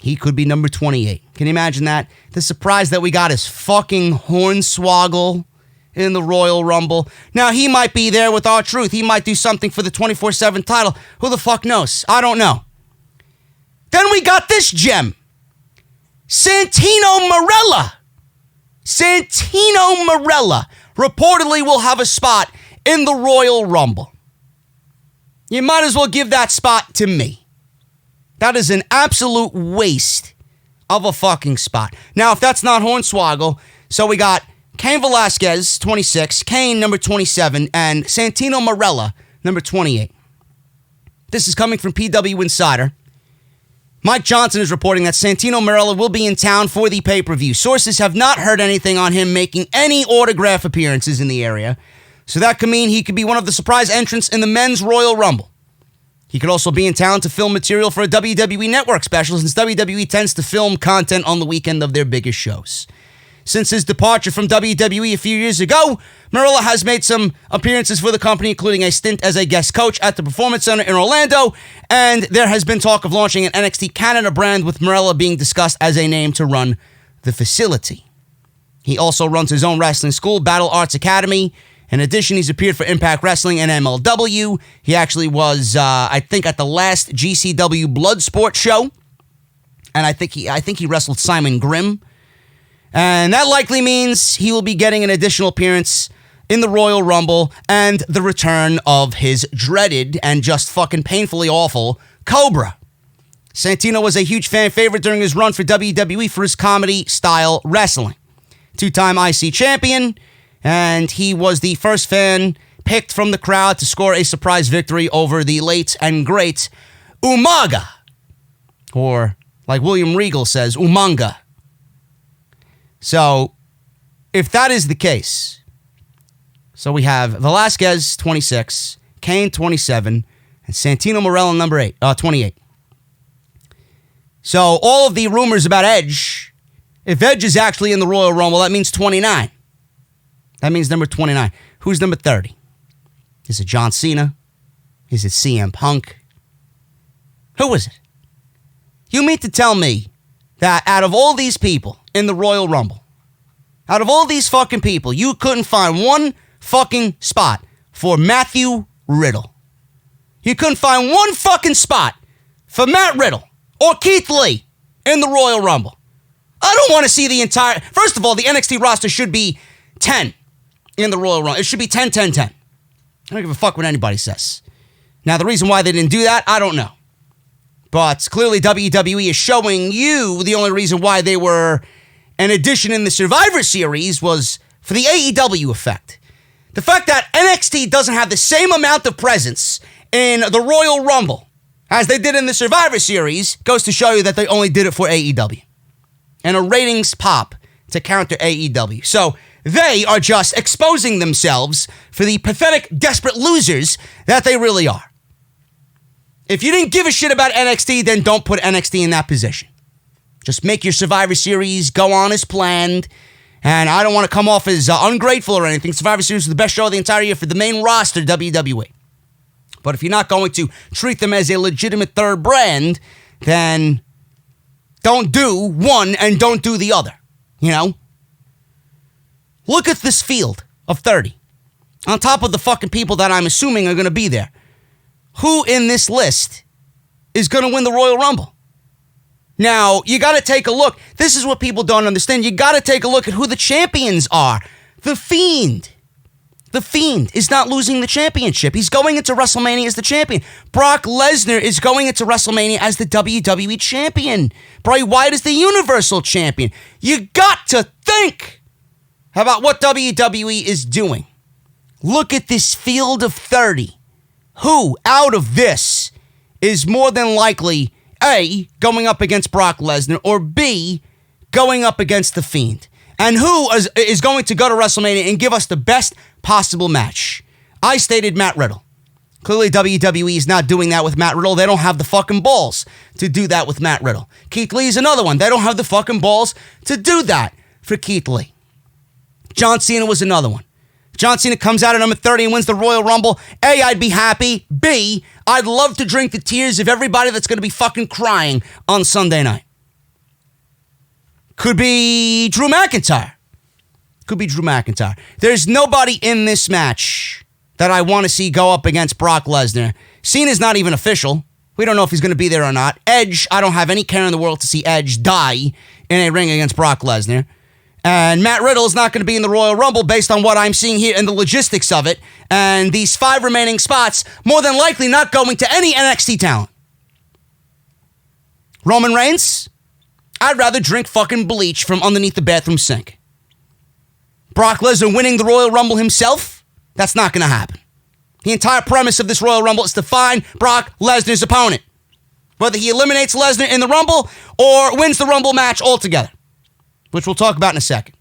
He could be number 28. Can you imagine that? The surprise that we got is fucking Hornswoggle in the Royal Rumble. Now, he might be there with R-Truth. He might do something for the 24/7 title. Who the fuck knows? I don't know. Then we got this gem. Santino Marella. Santino Marella reportedly will have a spot in the Royal Rumble. You might as well give that spot to me. That is an absolute waste of a fucking spot. Now, if that's not Hornswoggle, so we got Cain Velasquez, 26, Kane, number 27, and Santino Marella, number 28. This is coming from PW Insider. Mike Johnson is reporting that Santino Marella will be in town for the pay-per-view. Sources have not heard anything on him making any autograph appearances in the area, so that could mean he could be one of the surprise entrants in the Men's Royal Rumble. He could also be in town to film material for a WWE Network special, since WWE tends to film content on the weekend of their biggest shows. Since his departure from WWE a few years ago, Marella has made some appearances for the company, including a stint as a guest coach at the Performance Center in Orlando, and there has been talk of launching an NXT Canada brand, with Marella being discussed as a name to run the facility. He also runs his own wrestling school, Battle Arts Academy. In addition, he's appeared for Impact Wrestling and MLW. He actually was, I think, at the last GCW Bloodsport show, and I think he wrestled Simon Grimm. And that likely means he will be getting an additional appearance in the Royal Rumble and the return of his dreaded and just fucking painfully awful Cobra. Santino was a huge fan favorite during his run for WWE for his comedy-style wrestling. Two-time IC champion, and he was the first fan picked from the crowd to score a surprise victory over the late and great Umaga. Or, like William Regal says, Umanga. So, if that is the case, so we have Velasquez, 26, Kane, 27, and Santino Marella, number 28. So, all of the rumors about Edge, if Edge is actually in the Royal Rumble, that means 29. That means number 29. Who's number 30? Is it John Cena? Is it CM Punk? Who is it? You mean to tell me that out of all these people in the Royal Rumble, out of all these fucking people, you couldn't find one fucking spot for Matthew Riddle? You couldn't find one fucking spot for Matt Riddle or Keith Lee in the Royal Rumble? I don't want to see the entire... First of all, the NXT roster should be 10 in the Royal Rumble. It should be 10, 10, 10. I don't give a fuck what anybody says. Now, the reason why they didn't do that, I don't know. But clearly WWE is showing you the only reason why they were an addition in the Survivor Series was for the AEW effect. The fact that NXT doesn't have the same amount of presence in the Royal Rumble as they did in the Survivor Series goes to show you that they only did it for AEW. And a ratings pop to counter AEW. So they are just exposing themselves for the pathetic, desperate losers that they really are. If you didn't give a shit about NXT, then don't put NXT in that position. Just make your Survivor Series go on as planned. And I don't want to come off as ungrateful or anything. Survivor Series was the best show of the entire year for the main roster, WWE. But if you're not going to treat them as a legitimate third brand, then don't do one and don't do the other. You know? Look at this field of 30. On top of the fucking people that I'm assuming are going to be there. Who in this list is going to win the Royal Rumble? Now, you got to take a look. This is what people don't understand. You got to take a look at who the champions are. The Fiend. The Fiend is not losing the championship. He's going into WrestleMania as the champion. Brock Lesnar is going into WrestleMania as the WWE champion. Bray Wyatt is the Universal champion. You got to think about what WWE is doing. Look at this field of 30. Who out of this is more than likely, A, going up against Brock Lesnar, or B, going up against The Fiend? And who is going to go to WrestleMania and give us the best possible match? I stated Matt Riddle. Clearly, WWE is not doing that with Matt Riddle. They don't have the fucking balls to do that with Matt Riddle. Keith Lee is another one. They don't have the fucking balls to do that for Keith Lee. John Cena was another one. John Cena comes out at number 30 and wins the Royal Rumble. A, I'd be happy. B, I'd love to drink the tears of everybody that's going to be fucking crying on Sunday night. Could be Drew McIntyre. There's nobody in this match that I want to see go up against Brock Lesnar. Cena's not even official. We don't know if he's going to be there or not. Edge, I don't have any care in the world to see Edge die in a ring against Brock Lesnar. And Matt Riddle is not going to be in the Royal Rumble based on what I'm seeing here in the logistics of it. And these 5 remaining spots, more than likely not going to any NXT talent. Roman Reigns? I'd rather drink fucking bleach from underneath the bathroom sink. Brock Lesnar winning the Royal Rumble himself? That's not going to happen. The entire premise of this Royal Rumble is to find Brock Lesnar's opponent. Whether he eliminates Lesnar in the Rumble or wins the Rumble match altogether. Which we'll talk about in a second.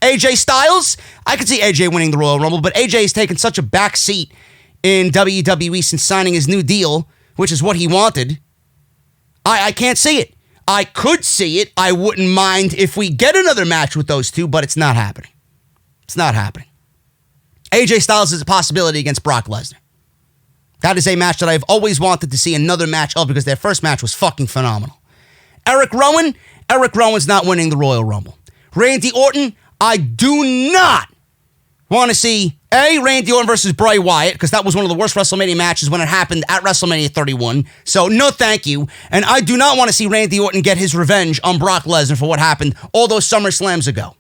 AJ Styles? I could see AJ winning the Royal Rumble, but AJ has taken such a back seat in WWE since signing his new deal, which is what he wanted. I can't see it. I could see it. I wouldn't mind if we get another match with those two, but it's not happening. It's not happening. AJ Styles is a possibility against Brock Lesnar. That is a match that I've always wanted to see another match of because their first match was fucking phenomenal. Eric Rowan's not winning the Royal Rumble. Randy Orton, I do not want to see, A, Randy Orton versus Bray Wyatt, because that was one of the worst WrestleMania matches when it happened at WrestleMania 31. So, no thank you. And I do not want to see Randy Orton get his revenge on Brock Lesnar for what happened all those SummerSlams ago.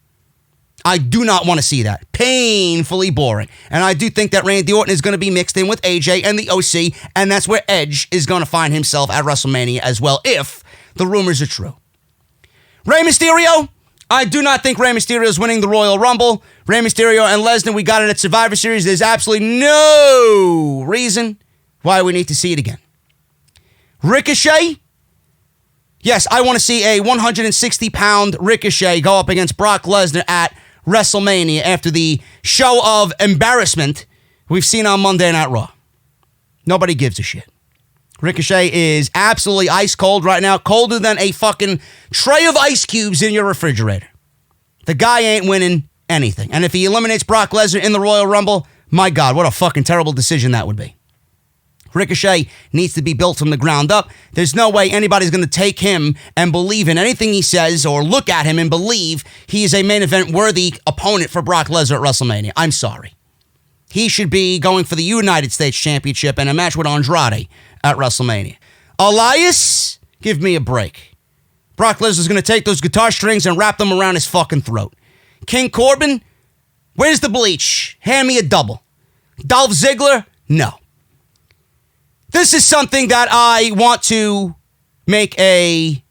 I do not want to see that. Painfully boring. And I do think that Randy Orton is going to be mixed in with AJ and the OC, and that's where Edge is going to find himself at WrestleMania as well, if the rumors are true. Rey Mysterio? I do not think Rey Mysterio is winning the Royal Rumble. Rey Mysterio and Lesnar, we got it at Survivor Series. There's absolutely no reason why we need to see it again. Ricochet? Yes, I want to see a 160-pound Ricochet go up against Brock Lesnar at WrestleMania after the show of embarrassment we've seen on Monday Night Raw. Nobody gives a shit. Ricochet is absolutely ice cold right now, colder than a fucking tray of ice cubes in your refrigerator. The guy ain't winning anything. And if he eliminates Brock Lesnar in the Royal Rumble, my God, what a fucking terrible decision that would be. Ricochet needs to be built from the ground up. There's no way anybody's going to take him and believe in anything he says or look at him and believe he is a main event worthy opponent for Brock Lesnar at WrestleMania. I'm sorry. He should be going for the United States Championship and a match with Andrade at WrestleMania. Elias, give me a break. Brock Lesnar's going to take those guitar strings and wrap them around his fucking throat. King Corbin, where's the bleach? Hand me a double. Dolph Ziggler, no. This is something that I want to make a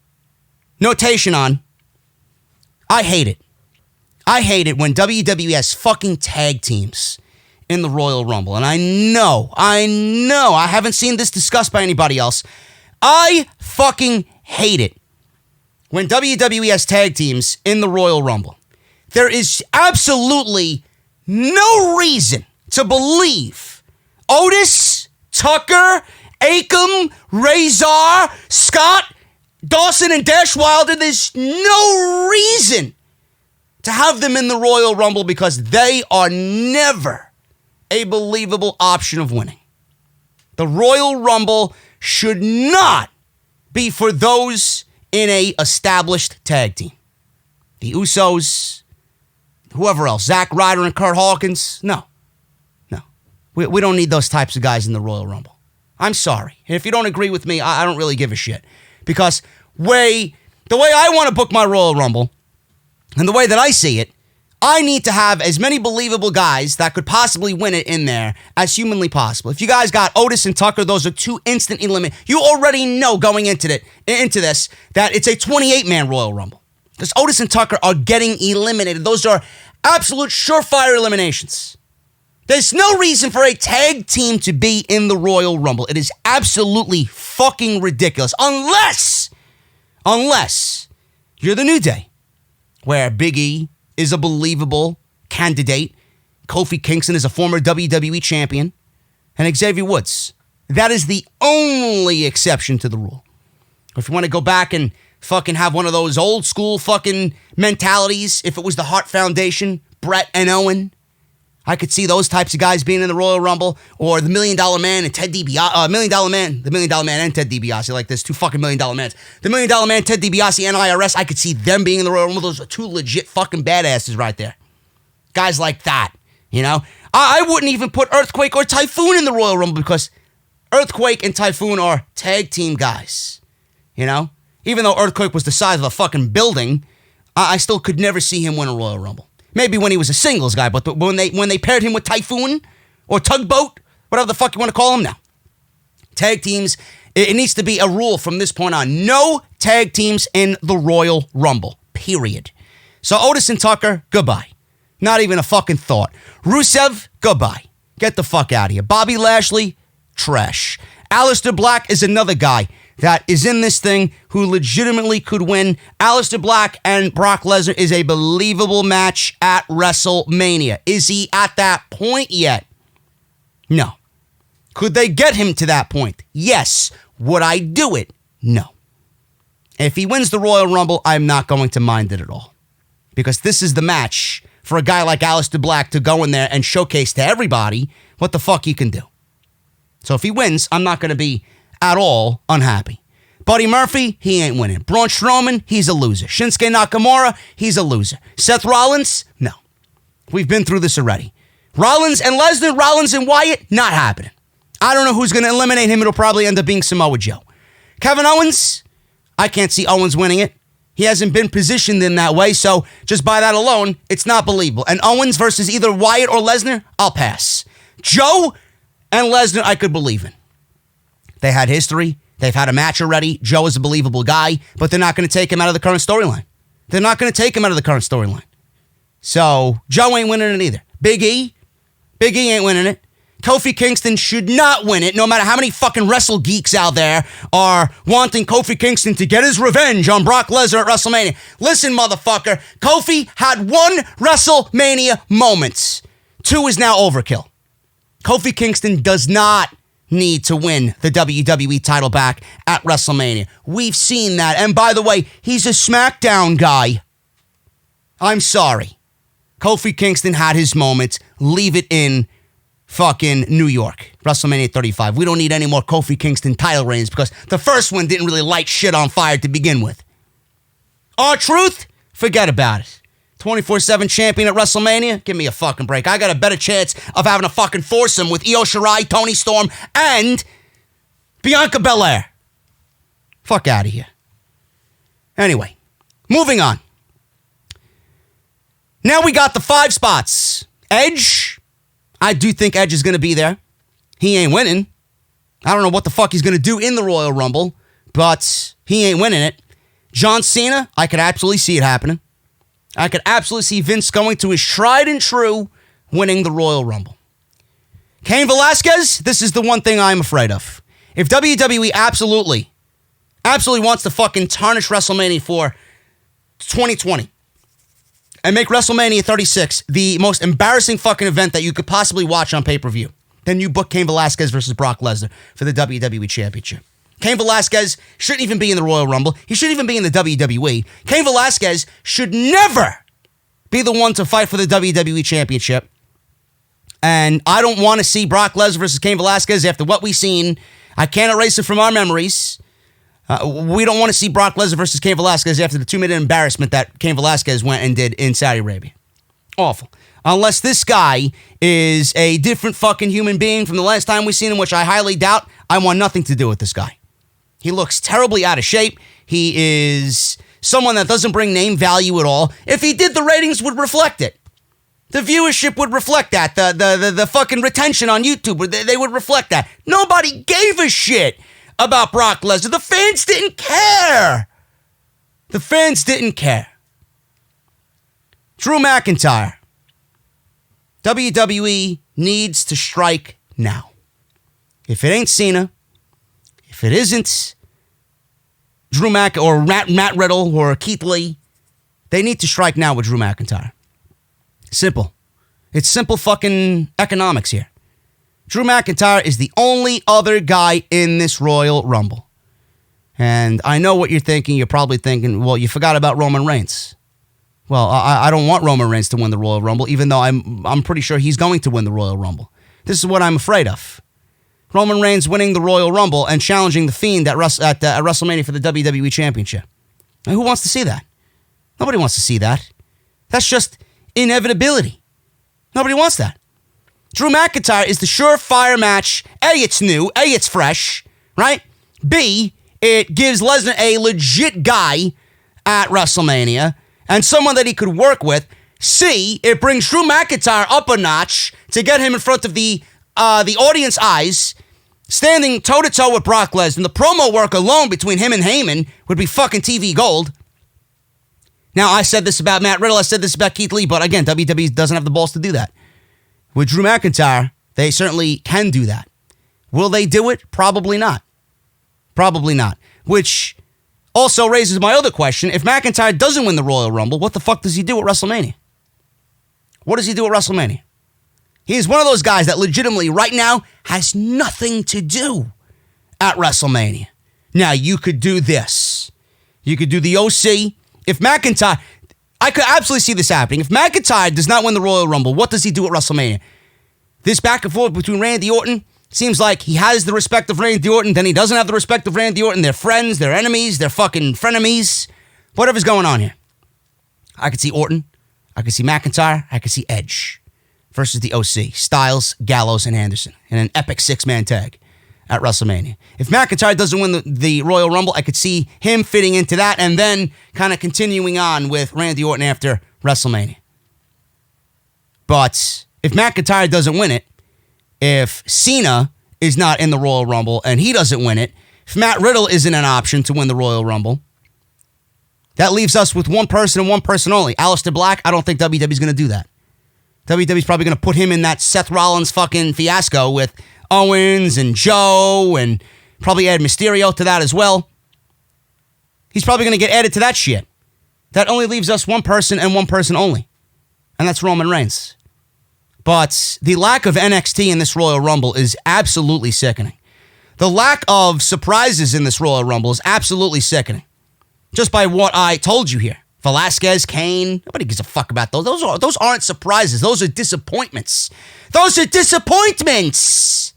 notation on. I hate it. I hate it when WWE has fucking tag teams in the Royal Rumble. And I know, I haven't seen this discussed by anybody else. I fucking hate it when WWE has tag teams in the Royal Rumble. There is absolutely no reason to believe Otis, Tucker, Akam, Razor, Scott, Dawson, and Dash Wilder, there's no reason to have them in the Royal Rumble because they are never a believable option of winning. The Royal Rumble should not be for those in a established tag team. The Usos, whoever else, Zack Ryder and Kurt Hawkins. No. We don't need those types of guys in the Royal Rumble. I'm sorry. And if you don't agree with me, I don't really give a shit. Because the way I want to book my Royal Rumble, and the way that I see it, I need to have as many believable guys that could possibly win it in there as humanly possible. If you guys got Otis and Tucker, those are two instant eliminations. You already know going into this that it's a 28-man Royal Rumble. Because Otis and Tucker are getting eliminated. Those are absolute surefire eliminations. There's no reason for a tag team to be in the Royal Rumble. It is absolutely fucking ridiculous. Unless you're the New Day, where Big E is a believable candidate, Kofi Kingston is a former WWE champion, and Xavier Woods. That is the only exception to the rule. If you want to go back and fucking have one of those old school fucking mentalities, if it was the Hart Foundation, Brett and Owen, I could see those types of guys being in the Royal Rumble, or the $1 Million Man and Ted DiBiase. The $1 Million Man and Ted DiBiase, like there's two fucking $1 Million Mans. The $1 Million Man, Ted DiBiase, and IRS, I could see them being in the Royal Rumble. Those are two legit fucking badasses right there. Guys like that, you know? I wouldn't even put Earthquake or Typhoon in the Royal Rumble because Earthquake and Typhoon are tag team guys, you know? Even though Earthquake was the size of a fucking building, I still could never see him win a Royal Rumble. Maybe when he was a singles guy, but when they paired him with Typhoon or Tugboat, whatever the fuck you want to call him now. Tag teams, it needs to be a rule from this point on. No tag teams in the Royal Rumble, period. So Otis and Tucker, goodbye. Not even a fucking thought. Rusev, goodbye. Get the fuck out of here. Bobby Lashley, trash. Aleister Black is another guy that is in this thing who legitimately could win. Aleister Black and Brock Lesnar is a believable match at WrestleMania. Is he at that point yet? No. Could they get him to that point? Yes. Would I do it? No. If he wins the Royal Rumble, I'm not going to mind it at all. Because this is the match for a guy like Aleister Black to go in there and showcase to everybody what the fuck he can do. So if he wins, I'm not going to be at all unhappy. Buddy Murphy, he ain't winning. Braun Strowman, he's a loser. Shinsuke Nakamura, he's a loser. Seth Rollins, no. We've been through this already. Rollins and Lesnar, Rollins and Wyatt, not happening. I don't know who's going to eliminate him. It'll probably end up being Samoa Joe. Kevin Owens, I can't see Owens winning it. He hasn't been positioned in that way, so just by that alone, it's not believable. And Owens versus either Wyatt or Lesnar, I'll pass. Joe and Lesnar, I could believe in. They had history. They've had a match already. Joe is a believable guy, but they're not going to take him out of the current storyline. They're not going to take him out of the current storyline. So, Joe ain't winning it either. Big E ain't winning it. Kofi Kingston should not win it, no matter how many fucking wrestle geeks out there are wanting Kofi Kingston to get his revenge on Brock Lesnar at WrestleMania. Listen, motherfucker, Kofi had one WrestleMania moment. 2 is now overkill. Kofi Kingston does not need to win the WWE title back at WrestleMania. We've seen that. And by the way, he's a SmackDown guy. I'm sorry. Kofi Kingston had his moments. Leave it in fucking New York. WrestleMania 35. We don't need any more Kofi Kingston title reigns because the first one didn't really light shit on fire to begin with. R-Truth? Forget about it. 24/7 champion at WrestleMania? Give me a fucking break. I got a better chance of having a fucking foursome with Io Shirai, Toni Storm, and Bianca Belair. Fuck out of here. Anyway, moving on. Now we got the 5 spots. Edge. I do think Edge is going to be there. He ain't winning. I don't know what the fuck he's going to do in the Royal Rumble, but he ain't winning it. John Cena, I could absolutely see it happening. I could absolutely see Vince going to his tried and true winning the Royal Rumble. Cain Velasquez, this is the one thing I'm afraid of. If WWE absolutely wants to fucking tarnish WrestleMania for 2020 and make WrestleMania 36 the most embarrassing fucking event that you could possibly watch on pay-per-view, then you book Cain Velasquez versus Brock Lesnar for the WWE Championship. Cain Velasquez shouldn't even be in the Royal Rumble. He shouldn't even be in the WWE. Cain Velasquez should never be the one to fight for the WWE Championship. And I don't want to see Brock Lesnar versus Cain Velasquez after what we've seen. I can't erase it from our memories. We don't want to see Brock Lesnar versus Cain Velasquez after the 2-minute embarrassment that Cain Velasquez went and did in Saudi Arabia. Awful. Unless this guy is a different fucking human being from the last time we seen him, which I highly doubt, I want nothing to do with this guy. He looks terribly out of shape. He is someone that doesn't bring name value at all. If he did, the ratings would reflect it. The viewership would reflect that. The fucking retention on YouTube, they would reflect that. Nobody gave a shit about Brock Lesnar. The fans didn't care. The fans didn't care. Drew McIntyre. WWE needs to strike now. If it ain't Cena, if it isn't Drew or Matt Riddle or Keith Lee, they need to strike now with Drew McIntyre. Simple. It's simple fucking economics here. Drew McIntyre is the only other guy in this Royal Rumble. And I know what you're thinking. You're probably thinking, well, you forgot about Roman Reigns. Well, I don't want Roman Reigns to win the Royal Rumble, even though I'm pretty sure he's going to win the Royal Rumble. This is what I'm afraid of. Roman Reigns winning the Royal Rumble and challenging The Fiend at WrestleMania for the WWE Championship. Now, who wants to see that? Nobody wants to see that. That's just inevitability. Nobody wants that. Drew McIntyre is the surefire match. A, it's new. A, it's fresh. Right? B, it gives Lesnar a legit guy at WrestleMania and someone that he could work with. C, it brings Drew McIntyre up a notch to get him in front of the audience eyes, standing toe-to-toe with Brock Lesnar. The promo work alone between him and Heyman would be fucking TV gold. Now, I said this about Matt Riddle, I said this about Keith Lee, but again, WWE doesn't have the balls to do that. With Drew McIntyre, they certainly can do that. Will they do it? Probably not. Probably not. Which also raises my other question. If McIntyre doesn't win the Royal Rumble, what the fuck does he do at WrestleMania? What does he do at WrestleMania? He's one of those guys that legitimately right now has nothing to do at WrestleMania. Now, you could do this. You could do the OC. If McIntyre, I could absolutely see this happening. If McIntyre does not win the Royal Rumble, what does he do at WrestleMania? This back and forth between Randy Orton seems like he has the respect of Randy Orton, then he doesn't have the respect of Randy Orton. They're friends, they're enemies, they're fucking frenemies. Whatever's going on here. I could see Orton. I could see McIntyre. I could see Edge versus the OC. Styles, Gallows, and Anderson in an epic six-man tag at WrestleMania. If McIntyre doesn't win the Royal Rumble, I could see him fitting into that and then kind of continuing on with Randy Orton after WrestleMania. But if McIntyre doesn't win it, if Cena is not in the Royal Rumble and he doesn't win it, if Matt Riddle isn't an option to win the Royal Rumble, that leaves us with one person and one person only. Aleister Black, I don't think WWE's going to do that. WWE's probably going to put him in that Seth Rollins fucking fiasco with Owens and Joe and probably add Mysterio to that as well. He's probably going to get added to that shit. That only leaves us one person and one person only. And that's Roman Reigns. But the lack of NXT in this Royal Rumble is absolutely sickening. The lack of surprises in this Royal Rumble is absolutely sickening. Just by what I told you here. Velasquez, Kane, nobody gives a fuck about those. Those aren't surprises. Those are disappointments. Those are disappointments.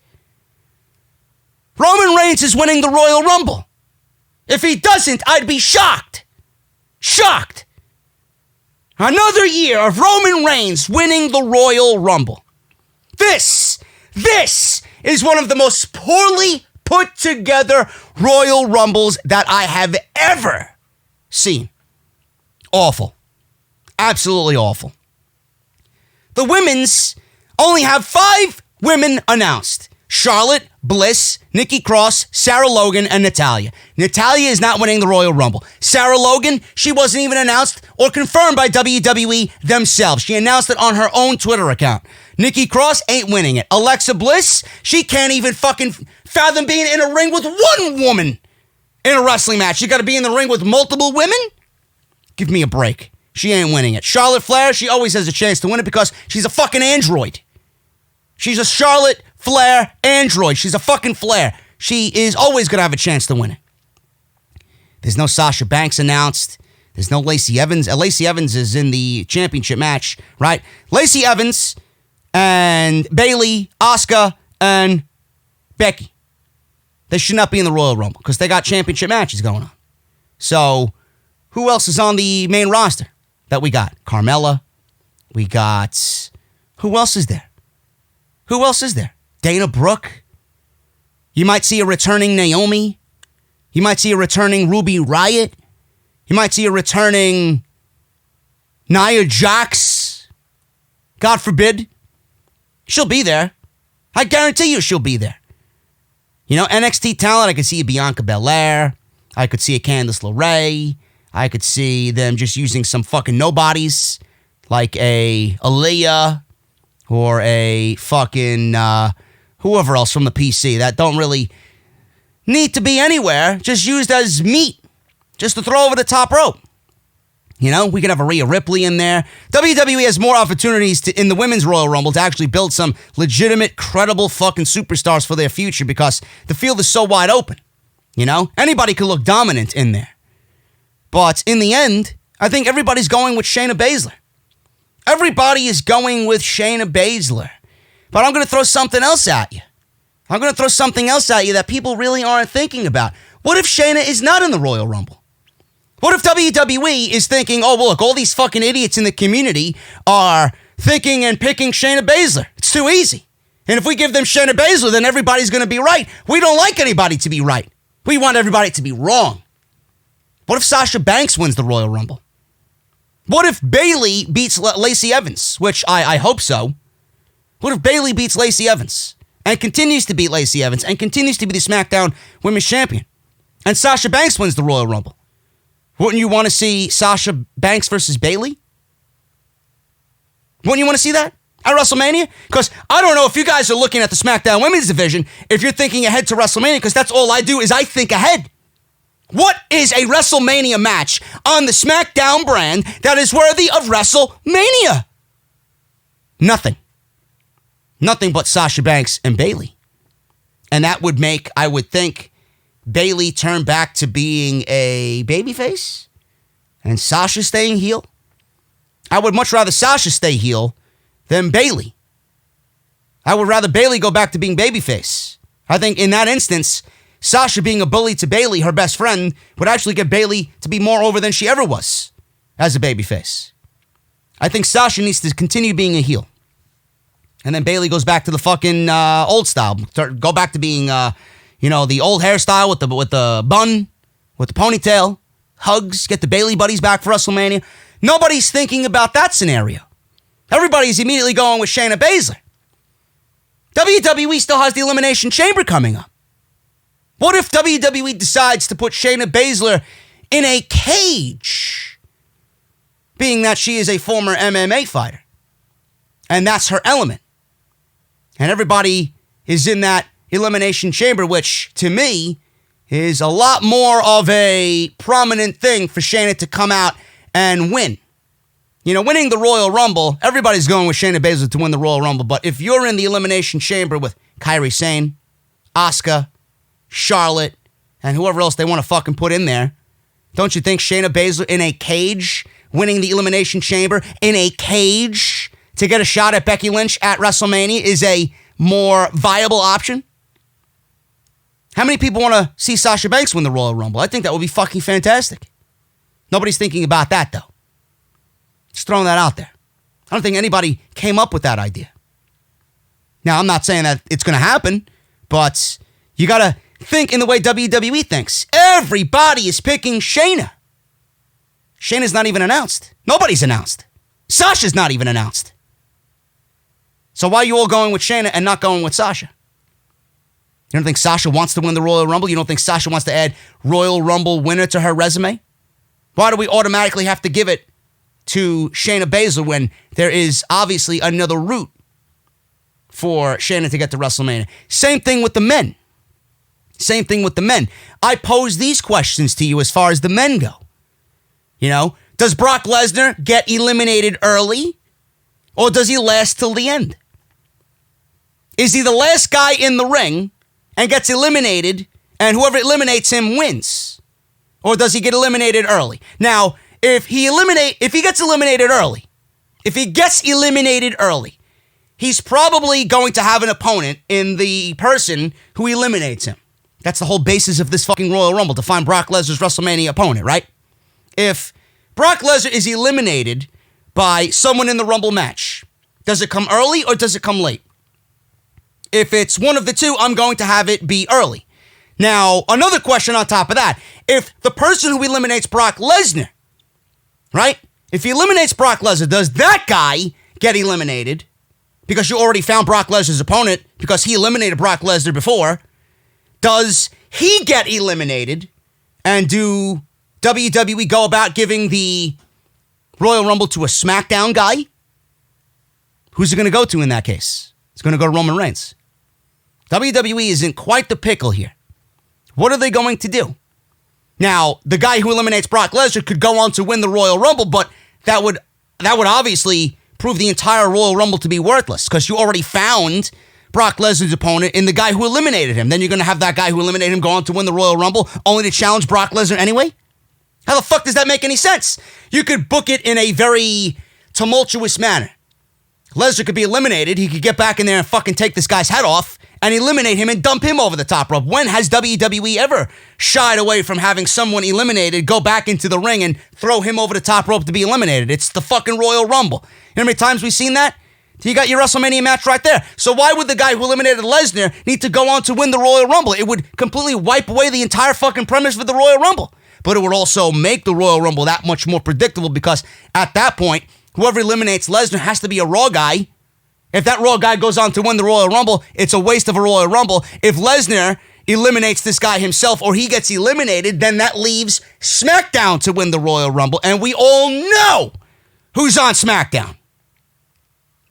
Roman Reigns is winning the Royal Rumble. If he doesn't, I'd be shocked. Shocked. Another year of Roman Reigns winning the Royal Rumble. This is one of the most poorly put together Royal Rumbles that I have ever seen. Awful. Absolutely awful. The women's only have 5 women announced. Charlotte, Bliss, Nikki Cross, Sarah Logan, and Natalya. Natalya is not winning the Royal Rumble. Sarah Logan, she wasn't even announced or confirmed by WWE themselves. She announced it on her own Twitter account. Nikki Cross ain't winning it. Alexa Bliss, she can't even fucking fathom being in a ring with one woman in a wrestling match. You got to be in the ring with multiple women? Give me a break. She ain't winning it. Charlotte Flair, she always has a chance to win it because she's a fucking android. She's a Charlotte Flair android. She's a fucking Flair. She is always going to have a chance to win it. There's no Sasha Banks announced. There's no Lacey Evans. Lacey Evans is in the championship match, right? Lacey Evans and Bayley, Asuka, and Becky. They should not be in the Royal Rumble because they got championship matches going on. So, who else is on the main roster that we got? Carmella, We got... Who else is there? Who else is there? Dana Brooke. You might see a returning Naomi. You might see a returning Ruby Riott. You might see a returning Nia Jax. God forbid. She'll be there. I guarantee you she'll be there. You know, NXT talent, I could see a Bianca Belair. I could see a Candice LeRae. I could see them just using some fucking nobodies like a Aaliyah or a fucking whoever else from the PC that don't really need to be anywhere, just used as meat, just to throw over the top rope. You know, we could have a Rhea Ripley in there. WWE has more opportunities in the Women's Royal Rumble to actually build some legitimate, credible fucking superstars for their future because the field is so wide open. You know, anybody could look dominant in there. But in the end, I think everybody's going with Shayna Baszler. Everybody is going with Shayna Baszler. But I'm going to throw something else at you. I'm going to throw something else at you that people really aren't thinking about. What if Shayna is not in the Royal Rumble? What if WWE is thinking, oh, well, look, all these fucking idiots in the community are thinking and picking Shayna Baszler. It's too easy. And if we give them Shayna Baszler, then everybody's going to be right. We don't like anybody to be right. We want everybody to be wrong. What if Sasha Banks wins the Royal Rumble? What if Bayley beats Lacey Evans, which I hope so. What if Bayley beats Lacey Evans and continues to beat Lacey Evans and continues to be the SmackDown Women's Champion? And Sasha Banks wins the Royal Rumble. Wouldn't you want to see Sasha Banks versus Bayley? Wouldn't you want to see that at WrestleMania? Because I don't know if you guys are looking at the SmackDown Women's Division, if you're thinking ahead to WrestleMania, because that's all I do is I think ahead. What is a WrestleMania match on the SmackDown brand that is worthy of WrestleMania? Nothing. Nothing but Sasha Banks and Bayley. And that would make, I would think, Bayley turn back to being a babyface and Sasha staying heel. I would much rather Sasha stay heel than Bayley. I would rather Bayley go back to being babyface. I think in that instance, Sasha being a bully to Bayley, her best friend, would actually get Bayley to be more over than she ever was as a babyface. I think Sasha needs to continue being a heel. And then Bayley goes back to the fucking old style. Go back to being, the old hairstyle with the bun, with the ponytail, hugs, get the Bayley buddies back for WrestleMania. Nobody's thinking about that scenario. Everybody's immediately going with Shayna Baszler. WWE still has the Elimination Chamber coming up. What if WWE decides to put Shayna Baszler in a cage, being that she is a former MMA fighter? And that's her element. And everybody is in that Elimination Chamber, which, to me, is a lot more of a prominent thing for Shayna to come out and win. You know, winning the Royal Rumble, everybody's going with Shayna Baszler to win the Royal Rumble, but if you're in the Elimination Chamber with Kairi Sane, Asuka, Charlotte, and whoever else they want to fucking put in there, don't you think Shayna Baszler in a cage, winning the Elimination Chamber in a cage to get a shot at Becky Lynch at WrestleMania is a more viable option? How many people want to see Sasha Banks win the Royal Rumble? I think that would be fucking fantastic. Nobody's thinking about that, though. Just throwing that out there. I don't think anybody came up with that idea. Now, I'm not saying that it's going to happen, but you got to think in the way WWE thinks. Everybody is picking Shayna. Shayna's not even announced. Nobody's announced. Sasha's not even announced. So why are you all going with Shayna and not going with Sasha? You don't think Sasha wants to win the Royal Rumble? You don't think Sasha wants to add Royal Rumble winner to her resume? Why do we automatically have to give it to Shayna Baszler when there is obviously another route for Shayna to get to WrestleMania? Same thing with the men. Same thing with the men. I pose these questions to you as far as the men go. You know, does Brock Lesnar get eliminated early, or does he last till the end? Is he the last guy in the ring and gets eliminated, and whoever eliminates him wins? Or does he get eliminated early? Now, if he gets eliminated early, he's probably going to have an opponent in the person who eliminates him. That's the whole basis of this fucking Royal Rumble, to find Brock Lesnar's WrestleMania opponent, right? If Brock Lesnar is eliminated by someone in the Rumble match? Does it come early or does it come late? If it's one of the two, I'm going to have it be early. Now, another question on top of that. If the person who eliminates Brock Lesnar, right? If he eliminates Brock Lesnar, does that guy get eliminated? Because you already found Brock Lesnar's opponent because he eliminated Brock Lesnar before. Does he get eliminated? And do WWE go about giving the Royal Rumble to a SmackDown guy? Who's it going to go to in that case? It's going to go to Roman Reigns. WWE is in quite the pickle here. What are they going to do? Now, the guy who eliminates Brock Lesnar could go on to win the Royal Rumble, but that would obviously prove the entire Royal Rumble to be worthless because you already found Brock Lesnar's opponent in the guy who eliminated him. Then you're going to have that guy who eliminated him go on to win the Royal Rumble only to challenge Brock Lesnar anyway? How the fuck does that make any sense? You could book it in a very tumultuous manner. Lesnar could be eliminated. He could get back in there and fucking take this guy's head off and eliminate him and dump him over the top rope. When has WWE ever shied away from having someone eliminated, go back into the ring and throw him over the top rope to be eliminated? It's the fucking Royal Rumble. You know how many times we've seen that? You got your WrestleMania match right there. So why would the guy who eliminated Lesnar need to go on to win the Royal Rumble? It would completely wipe away the entire fucking premise for the Royal Rumble. But it would also make the Royal Rumble that much more predictable because at that point, whoever eliminates Lesnar has to be a Raw guy. If that Raw guy goes on to win the Royal Rumble, it's a waste of a Royal Rumble. If Lesnar eliminates this guy himself or he gets eliminated, then that leaves SmackDown to win the Royal Rumble. And we all know who's on SmackDown.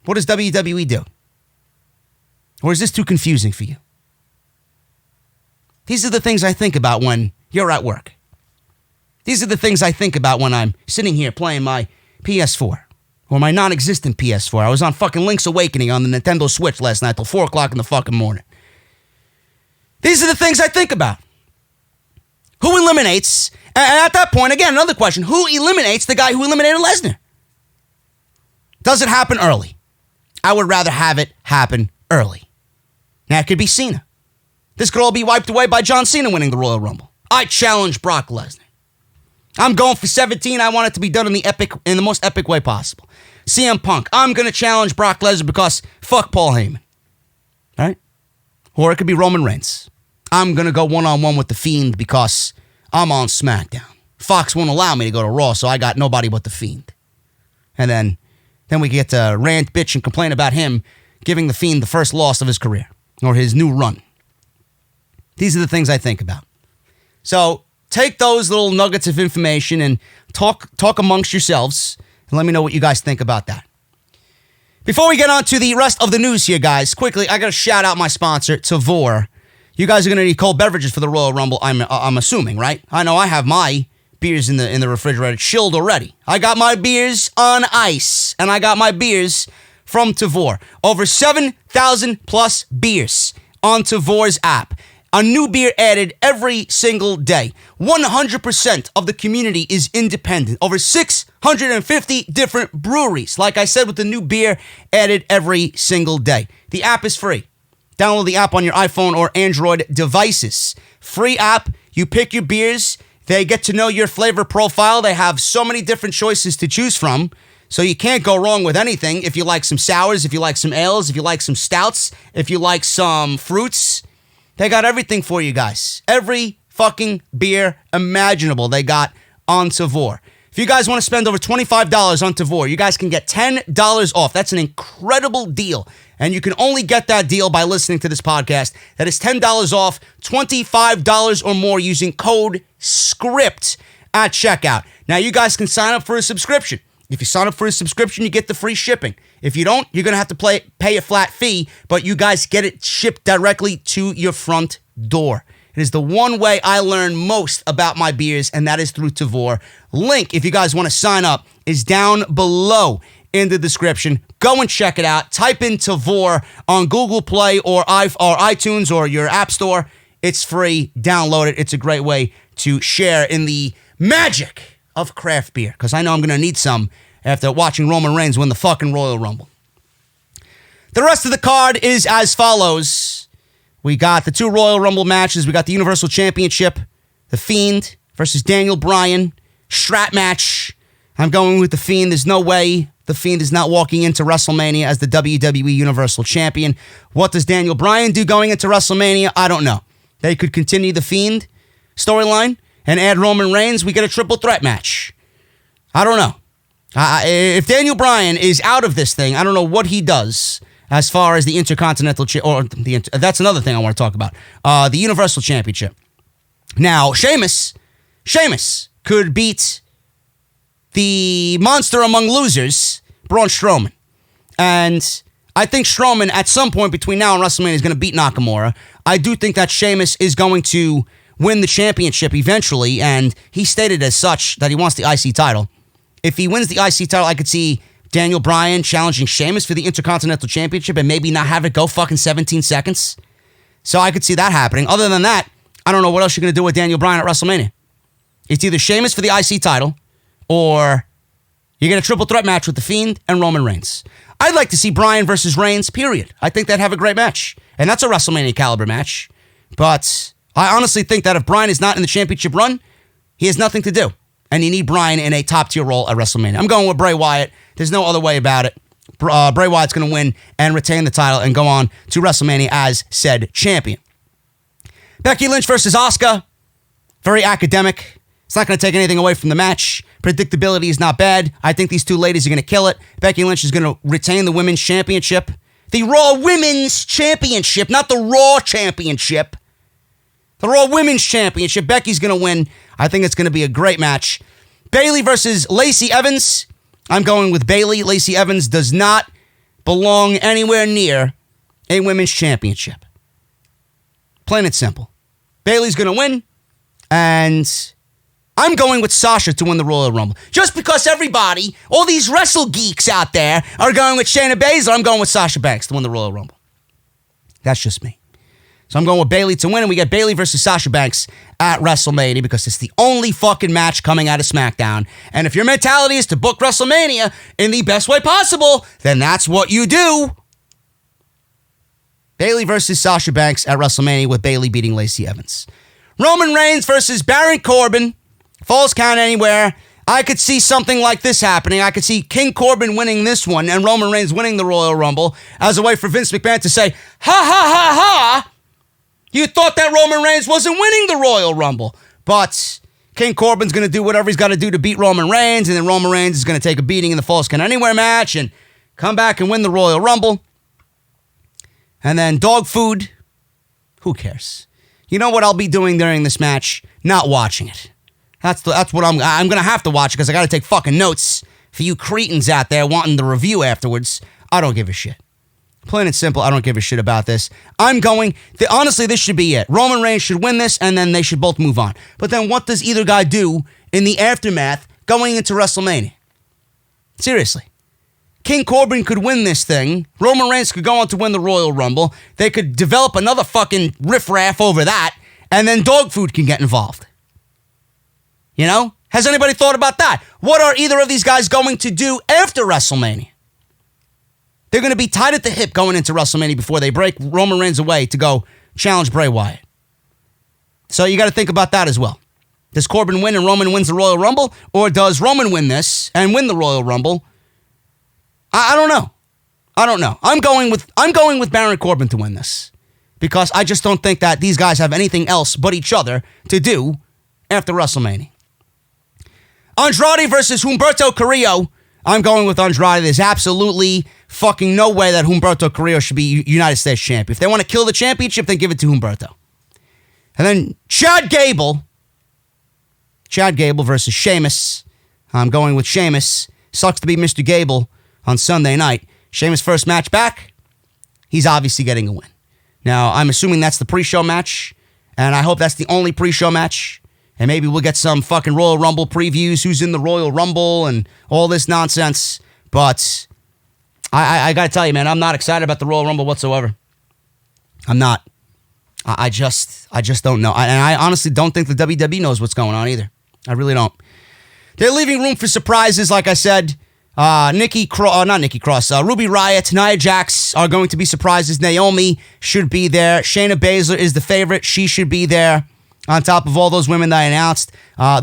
What does WWE do? Or is this too confusing for you? These are the things I think about when you're at work. These are the things I think about when I'm sitting here playing my PS4 or my non-existent PS4. I was on fucking Link's Awakening on the Nintendo Switch last night till 4 o'clock in the fucking morning. These are the things I think about. Who eliminates, and at that point, again, another question, who eliminates the guy who eliminated Lesnar? Does it happen early? I would rather have it happen early. Now, it could be Cena. This could all be wiped away by John Cena winning the Royal Rumble. I challenge Brock Lesnar. I'm going for 17. I want it to be done in the most epic way possible. CM Punk. I'm going to challenge Brock Lesnar because fuck Paul Heyman. All right? Or it could be Roman Reigns. I'm going to go one-on-one with The Fiend because I'm on SmackDown. Fox won't allow me to go to Raw, so I got nobody but The Fiend. And then we get to rant, bitch, and complain about him giving The Fiend the first loss of his career or his new run. These are the things I think about. So take those little nuggets of information and talk amongst yourselves and let me know what you guys think about that. Before we get on to the rest of the news here, guys, quickly, I got to shout out my sponsor, Tavour. You guys are going to need cold beverages for the Royal Rumble, I'm assuming, right? I know I have my beers in the refrigerator chilled already. I got my beers on ice, and I got my beers from Tavour. Over 7,000 plus beers on Tavour's app. A new beer added every single day. 100% of the community is independent. Over 650 different breweries. Like I said, with the new beer added every single day. The app is free. Download the app on your iPhone or Android devices. Free app. You pick your beers. They get to know your flavor profile. They have so many different choices to choose from. So you can't go wrong with anything. If you like some sours, if you like some ales, if you like some stouts, if you like some fruits, they got everything for you guys. Every fucking beer imaginable they got on Tavour. If you guys want to spend over $25 on Tavour, you guys can get $10 off. That's an incredible deal. And you can only get that deal by listening to this podcast. That is $10 off, $25 or more using code SCRIPT at checkout. Now, you guys can sign up for a subscription. If you sign up for a subscription, you get the free shipping. If you don't, you're going to have to pay a flat fee, but you guys get it shipped directly to your front door. It is the one way I learn most about my beers, and that is through Tavour. Link, if you guys want to sign up, is down below in the description. Go and check it out. Type in Tavour on Google Play or iTunes or your app store. It's free. Download it. It's a great way to share in the magic of craft beer, because I know I'm going to need some after watching Roman Reigns win the fucking Royal Rumble. The rest of the card is as follows. We got the 2 Royal Rumble matches. We got the Universal Championship, The Fiend versus Daniel Bryan, strap match. I'm going with The Fiend. There's no way The Fiend is not walking into WrestleMania as the WWE Universal Champion. What does Daniel Bryan do going into WrestleMania? I don't know. They could continue The Fiend storyline and add Roman Reigns. We get a triple threat match. I don't know. If Daniel Bryan is out of this thing, I don't know what he does as far as the Intercontinental that's another thing I want to talk about. The Universal Championship. Now, Sheamus could beat the monster among losers, Braun Strowman. And I think Strowman, at some point between now and WrestleMania, is going to beat Nakamura. I do think that Sheamus is going to win the championship eventually, and he stated as such that he wants the IC title. If he wins the IC title, I could see Daniel Bryan challenging Sheamus for the Intercontinental Championship and maybe not have it go fucking 17 seconds. So I could see that happening. Other than that, I don't know what else you're going to do with Daniel Bryan at WrestleMania. It's either Sheamus for the IC title, or you get a triple threat match with The Fiend and Roman Reigns. I'd like to see Bryan versus Reigns, period. I think they'd have a great match. And that's a WrestleMania caliber match. But I honestly think that if Bryan is not in the championship run, he has nothing to do. And you need Bryan in a top-tier role at WrestleMania. I'm going with Bray Wyatt. There's no other way about it. Bray Wyatt's going to win and retain the title and go on to WrestleMania as said champion. Becky Lynch versus Asuka. Very academic. It's not going to take anything away from the match. Predictability is not bad. I think these two ladies are going to kill it. Becky Lynch is going to retain the Women's Championship. The Raw Women's Championship, not the Raw Championship. The Raw Women's Championship. Becky's going to win. I think it's going to be a great match. Bayley versus Lacey Evans. I'm going with Bayley. Lacey Evans does not belong anywhere near a Women's Championship. Plain and simple. Bayley's going to win, and I'm going with Sasha to win the Royal Rumble. Just because everybody, all these wrestle geeks out there, are going with Shayna Baszler, I'm going with Sasha Banks to win the Royal Rumble. That's just me. So I'm going with Bayley to win, and we get Bayley versus Sasha Banks at WrestleMania because it's the only fucking match coming out of SmackDown. And if your mentality is to book WrestleMania in the best way possible, then that's what you do. Bayley versus Sasha Banks at WrestleMania with Bayley beating Lacey Evans. Roman Reigns versus Baron Corbin. Falls count anywhere. I could see something like this happening. I could see King Corbin winning this one and Roman Reigns winning the Royal Rumble as a way for Vince McMahon to say, ha ha ha ha, you thought that Roman Reigns wasn't winning the Royal Rumble. But King Corbin's going to do whatever he's got to do to beat Roman Reigns, and then Roman Reigns is going to take a beating in the Falls Count Anywhere match and come back and win the Royal Rumble. And then dog food, who cares? You know what I'll be doing during this match? Not watching it. That's what I'm going to have to watch because I got to take fucking notes for you cretins out there wanting the review afterwards. I don't give a shit. Plain and simple, I don't give a shit about this. Honestly, this should be it. Roman Reigns should win this, and then they should both move on. But then what does either guy do in the aftermath going into WrestleMania? Seriously. King Corbin could win this thing. Roman Reigns could go on to win the Royal Rumble. They could develop another fucking riffraff over that, and then dog food can get involved. You know? Has anybody thought about that? What are either of these guys going to do after WrestleMania? They're going to be tied at the hip going into WrestleMania before they break Roman Reigns away to go challenge Bray Wyatt. So you got to think about that as well. Does Corbin win and Roman wins the Royal Rumble? Or does Roman win this and win the Royal Rumble? I don't know. I'm going with Baron Corbin to win this. Because I just don't think that these guys have anything else but each other to do after WrestleMania. Andrade versus Humberto Carrillo. I'm going with Andrade. There's absolutely fucking no way that Humberto Carrillo should be United States champion. If they want to kill the championship, then give it to Humberto. And then Chad Gable versus Sheamus. I'm going with Sheamus. Sucks to be Mr. Gable on Sunday night. Sheamus' first match back. He's obviously getting a win. Now, I'm assuming that's the pre-show match, and I hope that's the only pre-show match. And maybe we'll get some fucking Royal Rumble previews, who's in the Royal Rumble, and all this nonsense. But I got to tell you, man, I'm not excited about the Royal Rumble whatsoever. I'm not. I just don't know. And I honestly don't think the WWE knows what's going on either. I really don't. They're leaving room for surprises, like I said. Ruby Riott, Nia Jax are going to be surprises. Naomi should be there. Shayna Baszler is the favorite. She should be there. on top of all those women that I announced.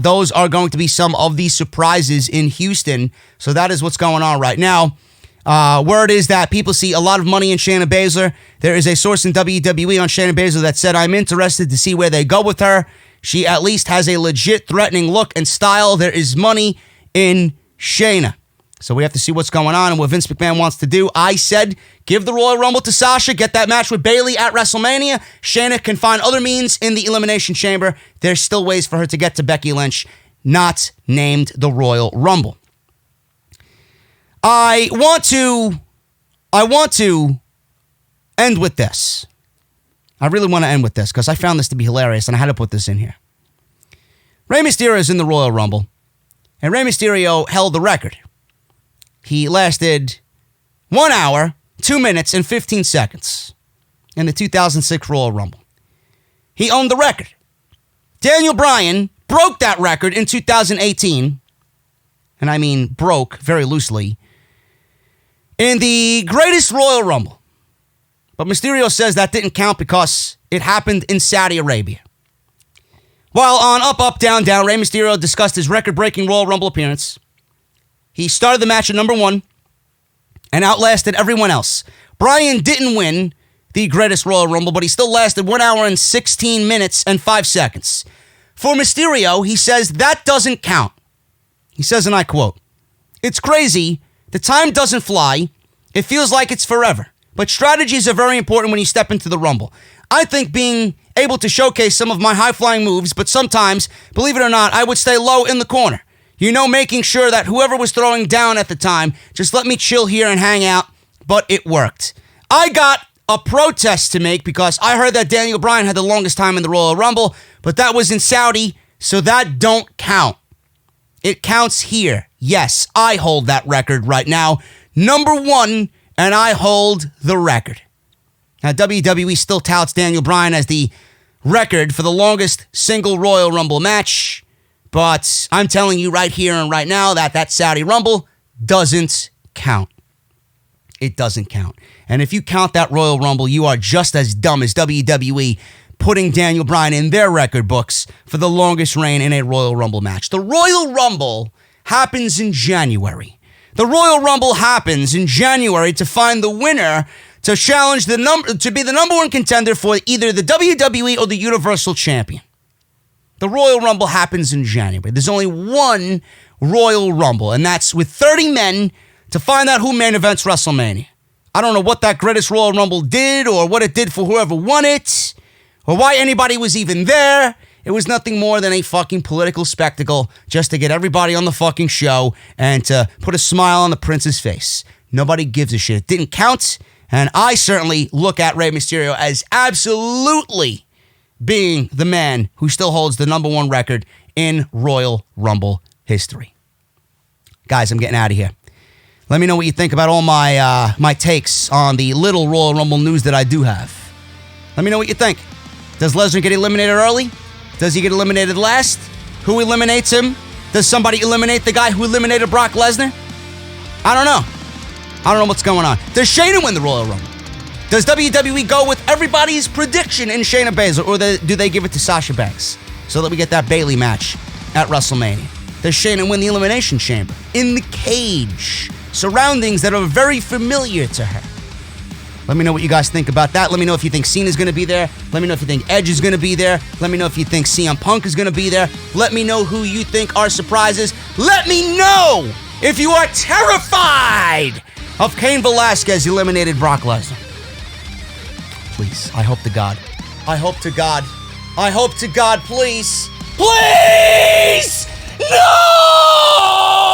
Those are going to be some of the surprises in Houston. So that is what's going on right now. Word is that people see a lot of money in Shayna Baszler. There is a source in WWE on Shayna Baszler that said, I'm interested to see where they go with her. She at least has a legit threatening look and style. There is money in Shayna. So we have to see what's going on and what Vince McMahon wants to do. I said, give the Royal Rumble to Sasha, get that match with Bayley at WrestleMania. Shayna can find other means in the Elimination Chamber. There's still ways for her to get to Becky Lynch, not named the Royal Rumble. I want to end with this. I really want to end with this because I found this to be hilarious and I had to put this in here. Rey Mysterio is in the Royal Rumble, and Rey Mysterio held the record. He lasted 1 hour, 2 minutes, and 15 seconds in the 2006 Royal Rumble. He owned the record. Daniel Bryan broke that record in 2018, and I mean broke very loosely, in the greatest Royal Rumble. But Mysterio says that didn't count because it happened in Saudi Arabia. While on Up, Up, Down, Down, Rey Mysterio discussed his record-breaking Royal Rumble appearance. He started the match at number 1 and outlasted everyone else. Bryan didn't win the greatest Royal Rumble, but he still lasted 1 hour and 16 minutes and 5 seconds. For Mysterio, he says that doesn't count. He says, and I quote, "It's crazy. The time doesn't fly. It feels like it's forever. But strategies are very important when you step into the Rumble. I think being able to showcase some of my high-flying moves, but sometimes, believe it or not, I would stay low in the corner. You know, making sure that whoever was throwing down at the time, just let me chill here and hang out, but it worked. I got a protest to make because I heard that Daniel Bryan had the longest time in the Royal Rumble, but that was in Saudi, so that don't count. It counts here. Yes, I hold that record right now. Number 1, and I hold the record." Now, WWE still touts Daniel Bryan as the record for the longest single Royal Rumble match, but I'm telling you right here and right now that Saudi Rumble doesn't count. It doesn't count. And if you count that Royal Rumble, you are just as dumb as WWE putting Daniel Bryan in their record books for the longest reign in a Royal Rumble match. The Royal Rumble happens in January. The Royal Rumble happens in January to find the winner to challenge to be the number 1 contender for either the WWE or the Universal Champion. The Royal Rumble happens in January. There's only one Royal Rumble, and that's with 30 men to find out who main events WrestleMania. I don't know what that greatest Royal Rumble did or what it did for whoever won it or why anybody was even there. It was nothing more than a fucking political spectacle just to get everybody on the fucking show and to put a smile on the prince's face. Nobody gives a shit. It didn't count, and I certainly look at Rey Mysterio as absolutely being the man who still holds the number 1 record in Royal Rumble history. Guys, I'm getting out of here. Let me know what you think about all my takes on the little Royal Rumble news that I do have. Let me know what you think. Does Lesnar get eliminated early? Does he get eliminated last? Who eliminates him? Does somebody eliminate the guy who eliminated Brock Lesnar? I don't know. I don't know what's going on. Does Shayna win the Royal Rumble? Does WWE go with everybody's prediction in Shayna Baszler, or do they give it to Sasha Banks so that we get that Bayley match at WrestleMania? Does Shayna win the Elimination Chamber? In the cage. Surroundings that are very familiar to her. Let me know what you guys think about that. Let me know if you think Cena's going to be there. Let me know if you think Edge is going to be there. Let me know if you think CM Punk is going to be there. Let me know who you think are surprises. Let me know if you are terrified of Cain Velasquez eliminated Brock Lesnar. Please, I hope to God. I hope to God. I hope to God, please. Please! No!